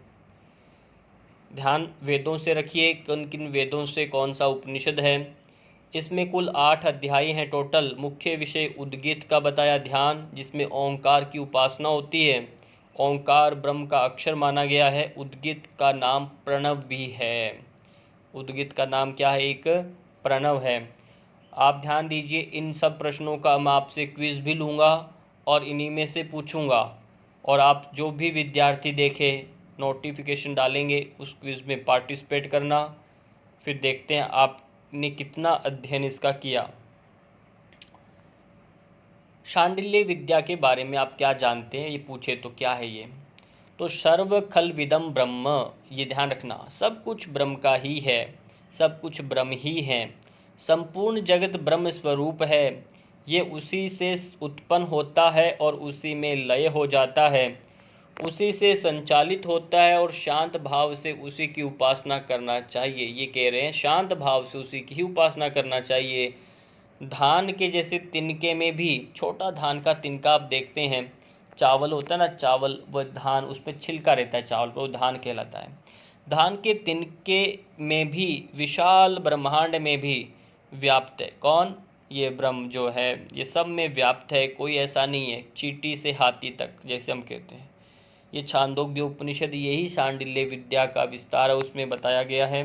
ध्यान वेदों से रखिए, किन किन वेदों से कौन सा उपनिषद है। इसमें कुल 8 अध्याय हैं टोटल। मुख्य विषय उद्गीत का बताया ध्यान, जिसमें ओंकार की उपासना होती है। ओंकार ब्रह्म का अक्षर माना गया है। उद्गीत का नाम प्रणव भी है। उद्गीत का नाम क्या है? एक प्रणव है। आप ध्यान दीजिए, इन सब प्रश्नों का मैं आपसे क्विज भी लूँगा और इन्हीं में से पूछूंगा, और आप जो भी विद्यार्थी देखे नोटिफिकेशन डालेंगे उस क्विज में पार्टिसिपेट करना। फिर देखते हैं आपने कितना अध्ययन इसका किया। शांडिल्य विद्या के बारे में आप क्या जानते हैं, ये पूछे तो क्या है ये? तो सर्व खल विदम ब्रह्म, ये ध्यान रखना, सब कुछ ब्रह्म का ही है, सब कुछ ब्रह्म ही है। संपूर्ण जगत ब्रह्म स्वरूप है, ये उसी से उत्पन्न होता है और उसी में लय हो जाता है, उसी से संचालित होता है और शांत भाव से उसी की उपासना करना चाहिए। ये कह रहे हैं शांत भाव से उसी की ही उपासना करना चाहिए। धान के जैसे तिनके में भी, छोटा धान का तिनका आप देखते हैं, चावल होता है ना, चावल व धान, उसमें छिलका रहता है चावल पर, वो धान कहलाता है। धान के तिनके में भी विशाल ब्रह्मांड में भी व्याप्त है कौन? ये ब्रह्म जो है, ये सब में व्याप्त है, कोई ऐसा नहीं है। चींटी से हाथी तक जैसे हम कहते हैं। ये छांदोग्य उपनिषद यही शांडिल्य विद्या का विस्तार है, उसमें बताया गया है।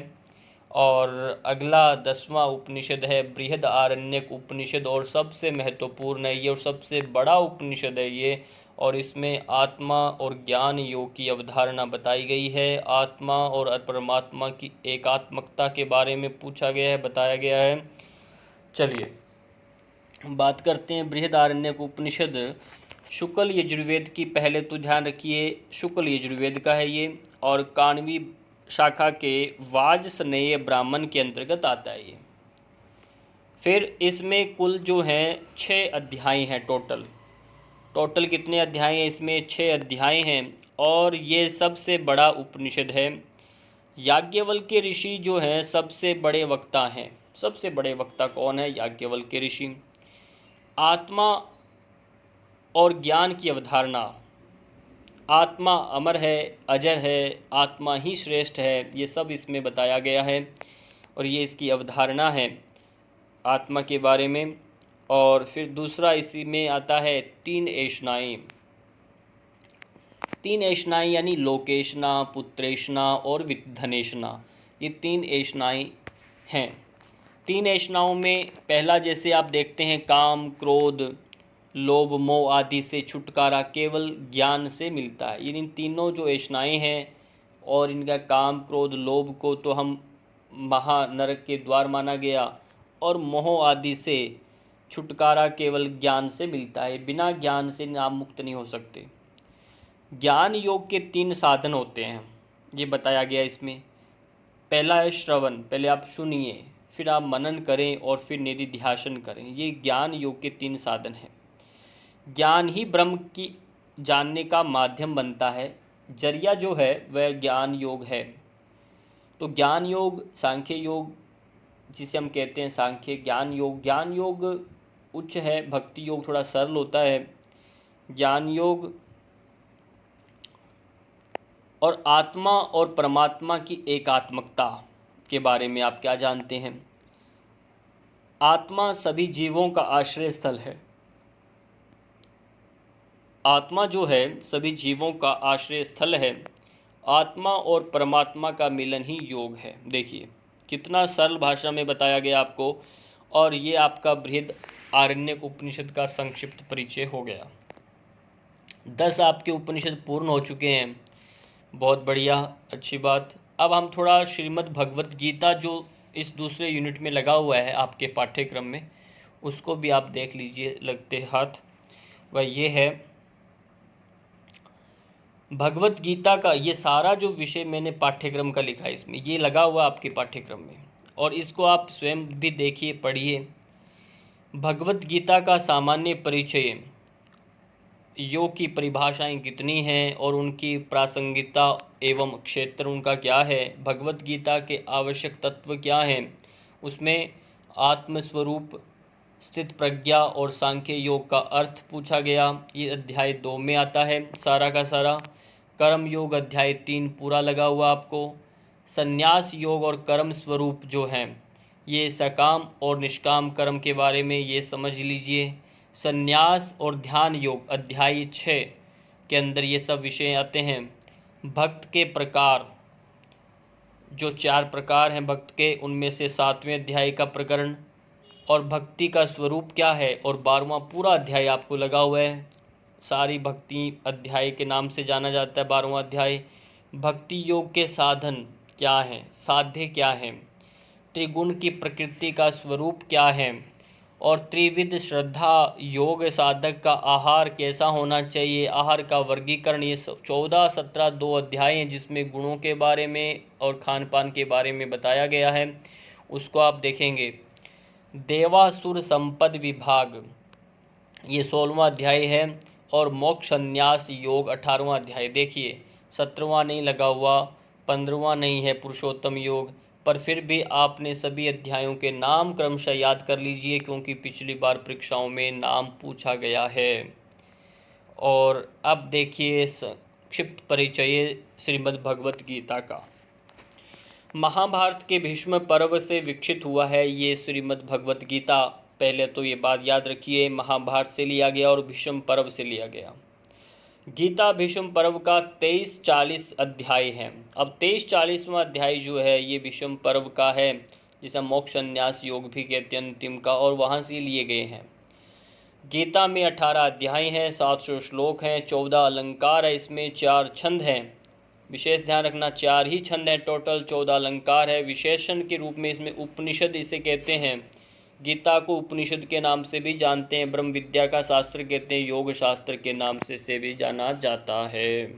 और अगला 10वां उपनिषद है बृहदारण्यक उपनिषद, और सबसे महत्वपूर्ण है ये और सबसे बड़ा उपनिषद है ये। और इसमें आत्मा और ज्ञान योग की अवधारणा बताई गई है। आत्मा और परमात्मा की एकात्मकता के बारे में पूछा गया है, बताया गया है। चलिए बात करते हैं बृहदारण्यक उपनिषद शुक्ल यजुर्वेद की। पहले तो ध्यान रखिए शुक्ल यजुर्वेद का है ये, और काण्वी शाखा के वाजसनेय ब्राह्मण के अंतर्गत आता है ये। फिर इसमें कुल जो हैं 6 अध्याय हैं टोटल। टोटल कितने अध्याय हैं इसमें? 6 अध्याय हैं, और ये सबसे बड़ा उपनिषद है। याज्ञवल्क्य ऋषि जो हैं सबसे बड़े वक्ता हैं। सबसे बड़े वक्ता कौन है? याज्ञवल्क्य ऋषि। आत्मा और ज्ञान की अवधारणा, आत्मा अमर है, अजर है, आत्मा ही श्रेष्ठ है, ये सब इसमें बताया गया है, और ये इसकी अवधारणा है आत्मा के बारे में। और फिर दूसरा इसी में आता है 3 ऐषणाएँ। 3 ऐषणाएँ यानी लोकेशना, पुत्रेशना और विद्धनेशना, ये 3 ऐषणाएँ हैं। 3 ऐषणाओं में पहला जैसे आप देखते हैं काम, क्रोध, लोभ, मोह आदि से छुटकारा केवल ज्ञान से मिलता है। इन तीनों जो ऐषणाएँ हैं, और इनका काम, क्रोध, लोभ को तो हम महानरक के द्वार माना गया, और मोह आदि से छुटकारा केवल ज्ञान से मिलता है। बिना ज्ञान से आप मुक्त नहीं हो सकते। ज्ञान योग के 3 साधन होते हैं, ये बताया गया इसमें। पहला है श्रवण, पहले आप सुनिए, फिर आप मनन करें और फिर निधिध्यासन करें। ये ज्ञान योग के 3 साधन हैं। ज्ञान ही ब्रह्म की जानने का माध्यम बनता है। जरिया जो है वह ज्ञान योग है। तो ज्ञान योग, सांख्य योग जिसे हम कहते हैं सांख्य ज्ञान योग उच्च है, भक्ति योग थोड़ा सरल होता है। ज्ञान योग और आत्मा और परमात्मा की एकात्मकता के बारे में आप क्या जानते हैं? आत्मा सभी जीवों का आश्रय स्थल है। आत्मा जो है सभी जीवों का आश्रय स्थल है। आत्मा और परमात्मा का मिलन ही योग है। देखिए कितना सरल भाषा में बताया गया आपको, और ये आपका बृहद आरण्यक उपनिषद का संक्षिप्त परिचय हो गया। 10 आपके उपनिषद पूर्ण हो चुके हैं। बहुत बढ़िया, अच्छी बात। अब हम थोड़ा श्रीमद् भगवत गीता जो इस दूसरे यूनिट में लगा हुआ है आपके पाठ्यक्रम में, उसको भी आप देख लीजिए लगते हाथ। वह ये है भगवत गीता का, ये सारा जो विषय मैंने पाठ्यक्रम का लिखा है इसमें, ये लगा हुआ आपके पाठ्यक्रम में, और इसको आप स्वयं भी देखिए, पढ़िए। भगवत गीता का सामान्य परिचय, योग की परिभाषाएं कितनी हैं और उनकी प्रासंगिकता एवं क्षेत्र उनका क्या है, भगवत गीता के आवश्यक तत्व क्या हैं, उसमें आत्मस्वरूप, स्थित प्रज्ञा और सांख्य योग का अर्थ पूछा गया। ये अध्याय 2 में आता है सारा का सारा। कर्म योग अध्याय 3 पूरा लगा हुआ आपको। संन्यास योग और कर्म स्वरूप जो हैं, ये सकाम और निष्काम कर्म के बारे में ये समझ लीजिए। संन्यास और ध्यान योग अध्याय 6 के अंदर ये सब विषय आते हैं। भक्त के प्रकार, जो 4 प्रकार हैं भक्त के, उनमें से 7वें अध्याय का प्रकरण, और भक्ति का स्वरूप क्या है, और 12वां पूरा अध्याय आपको लगा हुआ है। सारी भक्ति अध्याय के नाम से जाना जाता है 12वां अध्याय। भक्ति योग के साधन क्या हैं, साध्य क्या हैं, त्रिगुण की प्रकृति का स्वरूप क्या है, और त्रिविध श्रद्धा योग साधक का आहार कैसा होना चाहिए, आहार का वर्गीकरण, ये 14, 17 2 अध्याय हैं जिसमें गुणों के बारे में और खान पान के बारे में बताया गया है, उसको आप देखेंगे। देवासुर संपद विभाग, ये 16वां अध्याय है, और मोक्ष संन्यास योग 18वां अध्याय। देखिए 17वां नहीं लगा हुआ, 15वां नहीं है पुरुषोत्तम योग, पर फिर भी आपने सभी अध्यायों के नाम क्रमशः याद कर लीजिए, क्योंकि पिछली बार परीक्षाओं में नाम पूछा गया है। और अब देखिए संक्षिप्त परिचय श्रीमद् भगवत गीता का। महाभारत के भीष्म पर्व से विकसित हुआ है ये श्रीमद् भगवत गीता। पहले तो ये बात याद रखिए, महाभारत से लिया गया और भीष्म पर्व से लिया गया। गीता भीष्म पर्व का 23-40 अध्याय है। अब 23-40वां अध्याय जो है ये भीष्म पर्व का है, जिसे मोक्ष संन्यास योग भी कहते हैं, अंतिम का, और वहाँ से लिए गए हैं। गीता में 18 अध्याय हैं, 700 श्लोक हैं, 14 अलंकार है, इसमें 4 छंद हैं। विशेष ध्यान रखना, 4 ही छंद हैं टोटल, 14 अलंकार है। विशेषण के रूप में इसमें उपनिषद इसे कहते हैं। गीता को उपनिषद के नाम से भी जानते हैं, ब्रह्म विद्या का शास्त्र कहते हैं, योग शास्त्र के नाम से भी जाना जाता है।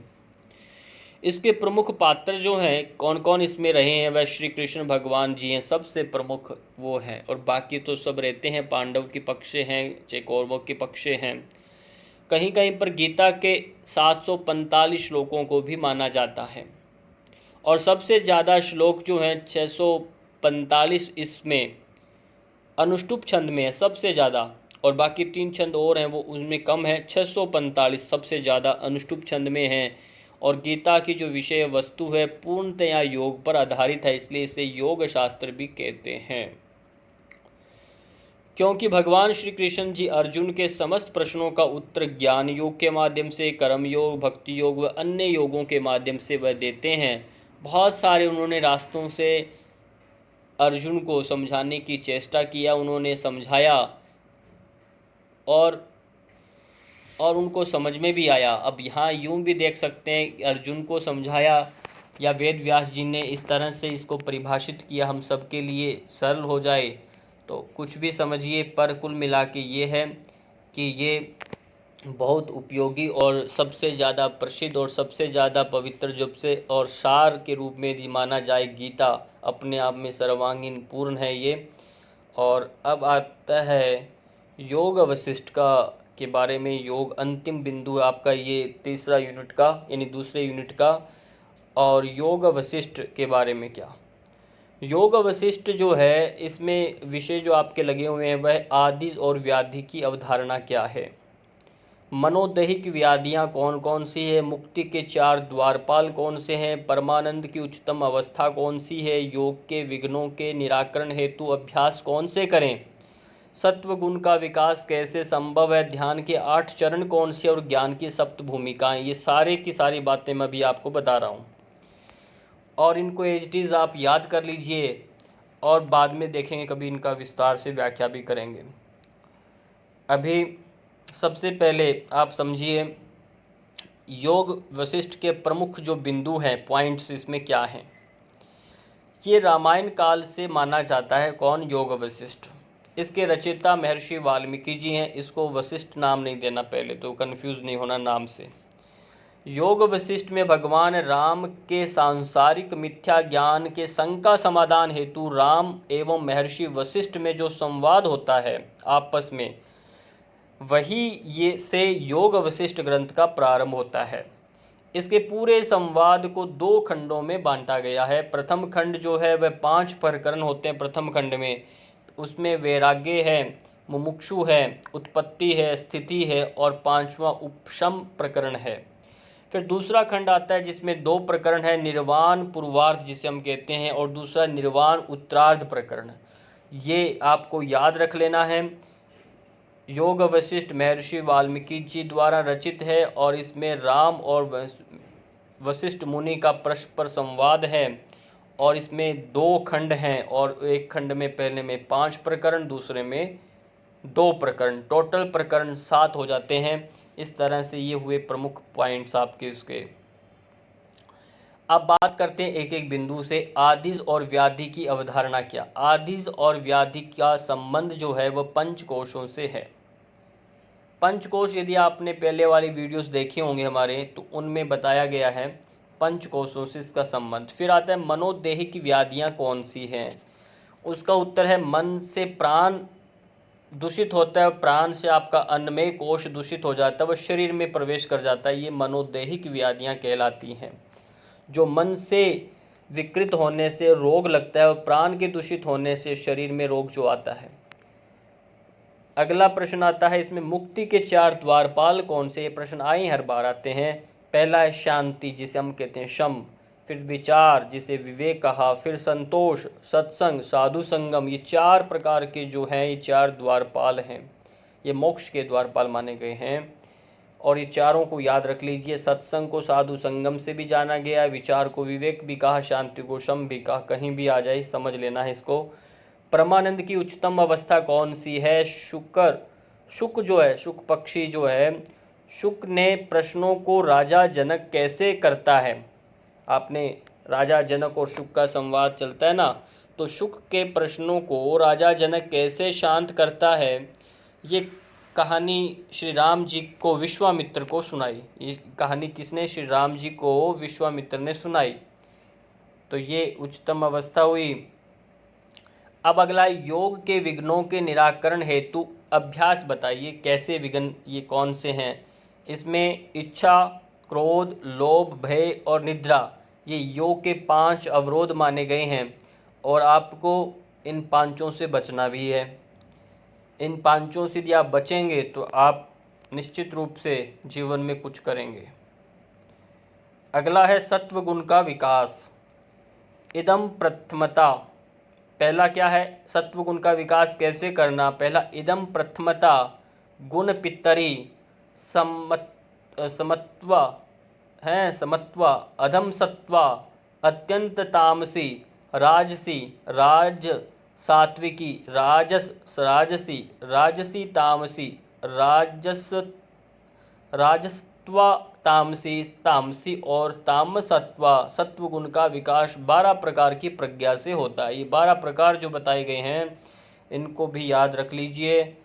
इसके प्रमुख पात्र जो हैं, कौन कौन इसमें रहे हैं, वह श्री कृष्ण भगवान जी हैं, सबसे प्रमुख वो हैं, और बाकी तो सब रहते हैं, पांडव के पक्ष हैं चाहे कौरवों के पक्ष हैं। कहीं कहीं पर गीता के 745 श्लोकों को भी माना जाता है, और सबसे ज़्यादा श्लोक जो हैं 645 इसमें अनुष्टुप छंद में है सबसे ज़्यादा, और बाकी 3 छंद और हैं वो उसमें कम है। 645 सबसे ज़्यादा अनुष्टुप छंद में हैं। और गीता की जो विषय वस्तु है पूर्णतया योग पर आधारित है, इसलिए इसे योग शास्त्र भी कहते हैं। क्योंकि भगवान श्री कृष्ण जी अर्जुन के समस्त प्रश्नों का उत्तर ज्ञान योग के माध्यम से, कर्म योग, भक्ति योग व अन्य योगों के माध्यम से वह देते हैं। बहुत सारे उन्होंने रास्तों से अर्जुन को समझाने की चेष्टा किया, उन्होंने समझाया और उनको समझ में भी आया। अब यहाँ यूँ भी देख सकते हैं कि अर्जुन को समझाया, या वेद व्यास जी ने इस तरह से इसको परिभाषित किया हम सब के लिए सरल हो जाए, तो कुछ भी समझिए, पर कुल मिला के ये है कि ये बहुत उपयोगी और सबसे ज़्यादा प्रसिद्ध और सबसे ज़्यादा पवित्र जब से और सार के रूप में यदि माना जाए, गीता अपने आप में सर्वांगीण पूर्ण है ये। और अब आता है योग वशिष्ठ का के बारे में। योग अंतिम बिंदु है आपका ये तीसरा यूनिट का, यानी दूसरे यूनिट का। और योग वशिष्ठ के बारे में क्या, योग वशिष्ठ जो है इसमें विषय जो आपके लगे हुए हैं वह आदि और व्याधि की अवधारणा क्या है, मनोदैहिक व्याधियाँ कौन कौन सी है, मुक्ति के 4 द्वारपाल कौन से हैं, परमानंद की उच्चतम अवस्था कौन सी है, योग के विघ्नों के निराकरण हेतु अभ्यास कौन से करें, सत्व गुण का विकास कैसे संभव है, ध्यान के 8 चरण कौन से और ज्ञान की सप्त भूमिकाएं, ये सारे की सारी बातें मैं भी आपको बता रहा हूँ। और इनको एज इट इज़ आप याद कर लीजिए और बाद में देखेंगे कभी इनका विस्तार से व्याख्या भी करेंगे। अभी सबसे पहले आप समझिए योग वशिष्ठ के प्रमुख जो बिंदु हैं, पॉइंट्स इसमें क्या हैं। ये रामायण काल से माना जाता है। कौन? योग वशिष्ठ। इसके रचयिता महर्षि वाल्मीकि जी हैं। इसको वशिष्ठ नाम नहीं देना, पहले तो कंफ्यूज नहीं होना नाम से। योग वशिष्ठ में भगवान राम के सांसारिक मिथ्या ज्ञान के शंका समाधान हेतु राम एवं महर्षि वशिष्ठ में जो संवाद होता है आपस में, वही ये से योग वशिष्ठ ग्रंथ का प्रारंभ होता है। इसके पूरे संवाद को 2 खंडों में बांटा गया है। प्रथम खंड जो है वह 5 प्रकरण होते हैं। प्रथम खंड में उसमें वैराग्य है, मुमुक्षु है, उत्पत्ति है, स्थिति है और 5वां उपशम प्रकरण है। फिर दूसरा खंड आता है जिसमें 2 प्रकरण है, निर्वाण पूर्वार्ध जिसे हम कहते हैं और दूसरा निर्वाण उत्तरार्ध प्रकरण। ये आपको याद रख लेना है। योग वशिष्ठ महर्षि वाल्मीकि जी द्वारा रचित है और इसमें राम और वशिष्ठ मुनि का परस्पर संवाद है। और इसमें 2 खंड हैं और एक खंड में पहले में 5 प्रकरण, दूसरे में 2 प्रकरण, टोटल प्रकरण 7 हो जाते हैं। इस तरह से ये हुए प्रमुख पॉइंट्स आपके इसके। अब बात करते हैं एक एक बिंदु से। आदिज और व्याधि की अवधारणा क्या? आदिज और व्याधि का संबंध जो है वह पंचकोशों से है। पंचकोश यदि आपने पहले वाली वीडियोस देखे होंगे हमारे, तो उनमें बताया गया है पंचकोशों से इसका संबंध। फिर आता है मनोदेहिक व्याधियां कौन सी हैं? उसका उत्तर है मन से प्राण दूषित होता है, प्राण से आपका अन्नमय कोश दूषित हो जाता है, वह शरीर में प्रवेश कर जाता है। ये मनोदेहिक व्याधियां कहलाती हैं। जो मन से विकृत होने से रोग लगता है और प्राण के दूषित होने से शरीर में रोग जो आता है। अगला प्रश्न आता है इसमें मुक्ति के 4 द्वारपाल कौन से? ये प्रश्न आए हर बार आते हैं। पहला है शांति जिसे हम कहते हैं शम, फिर विचार जिसे विवेक कहा, फिर संतोष, सत्संग, साधु संगम। ये 4 प्रकार के जो हैं ये 4 द्वारपाल हैं। ये मोक्ष के द्वारपाल माने गए हैं और ये चारों को याद रख लीजिए। सत्संग को साधु संगम से भी जाना गया है, विचार को विवेक भी कहा, शांति को शम भी कहा। कहीं भी आ जाए समझ लेना है इसको। परमानंद की उच्चतम अवस्था कौन सी है? शुक जो है, शुक पक्षी जो है, शुक ने प्रश्नों को राजा जनक कैसे करता है। आपने राजा जनक और शुक का संवाद चलता है ना, तो शुक के प्रश्नों को राजा जनक कैसे शांत करता है, ये कहानी श्री राम जी को विश्वामित्र को सुनाई। ये कहानी किसने? श्री राम जी को विश्वामित्र ने सुनाई। तो ये उच्चतम अवस्था हुई। अब अगला योग के विघ्नों के निराकरण हेतु अभ्यास बताइए। कैसे विघ्न ये कौन से हैं? इसमें इच्छा, क्रोध, लोभ, भय और निद्रा, ये योग के 5 अवरोध माने गए हैं और आपको इन 5 से बचना भी है। इन 5 से यदि आप बचेंगे तो आप निश्चित रूप से जीवन में कुछ करेंगे। अगला है सत्व गुण का विकास। इदम प्रथमता। पहला क्या है? सत्व गुण का विकास कैसे करना? पहला इदम प्रथमता गुण पितरी समत्वा है, समत्वा अधम सत्वा अत्यंत तामसी राजसी राज सात्विकी राजसी राजसी तामसी राजस्वा तामसी तामसी और तामसत्वा। सत्व गुण का विकास 12 प्रकार की प्रज्ञा से होता है। ये 12 प्रकार जो बताए गए हैं इनको भी याद रख लीजिए।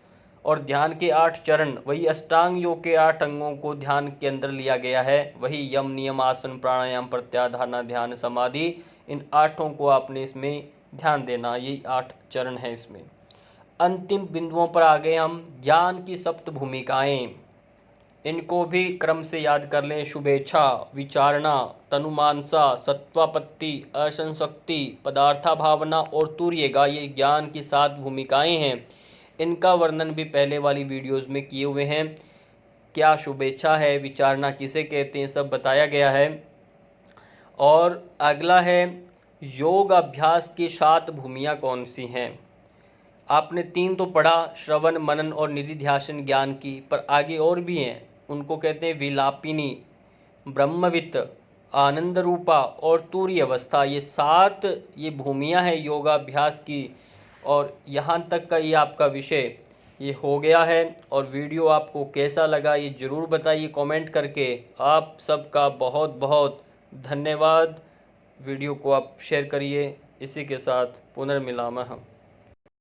और ध्यान के 8 चरण, वही अष्टांग योग के 8 अंगों को ध्यान के अंदर लिया गया है। वही यम, नियम, आसन, प्राणायाम, प्रत्याधारणा, ध्यान, समाधि, इन 8 को आपने इसमें ध्यान देना। यही 8 चरण है इसमें। अंतिम बिंदुओं पर आ गए हम। ज्ञान की सप्त भूमिकाएं, इनको भी क्रम से याद कर लें। शुभेच्छा, विचारणा, तनुमानसा, सत्वापत्ति, असंशक्ति, पदार्था भावना और तुर्यगा, ये ज्ञान की 7 भूमिकाएं हैं। इनका वर्णन भी पहले वाली वीडियोस में किए हुए हैं। क्या शुभेच्छा है, विचारणा किसे कहते हैं, सब बताया गया है। और अगला है योग अभ्यास की 7 भूमियाँ कौन सी हैं। आपने 3 तो पढ़ा, श्रवण, मनन और निधिध्यासन ज्ञान की, पर आगे और भी हैं। उनको कहते हैं विलापिनी, ब्रह्मवित्त, आनंद रूपा और तुरीय अवस्था। ये 7 ये भूमियाँ हैं योगाभ्यास की। और यहाँ तक का ये आपका विषय ये हो गया है। और वीडियो आपको कैसा लगा ये ज़रूर बताइए कमेंट करके। आप सबका बहुत बहुत धन्यवाद। वीडियो को आप शेयर करिए। इसी के साथ पुनर्मिलामः।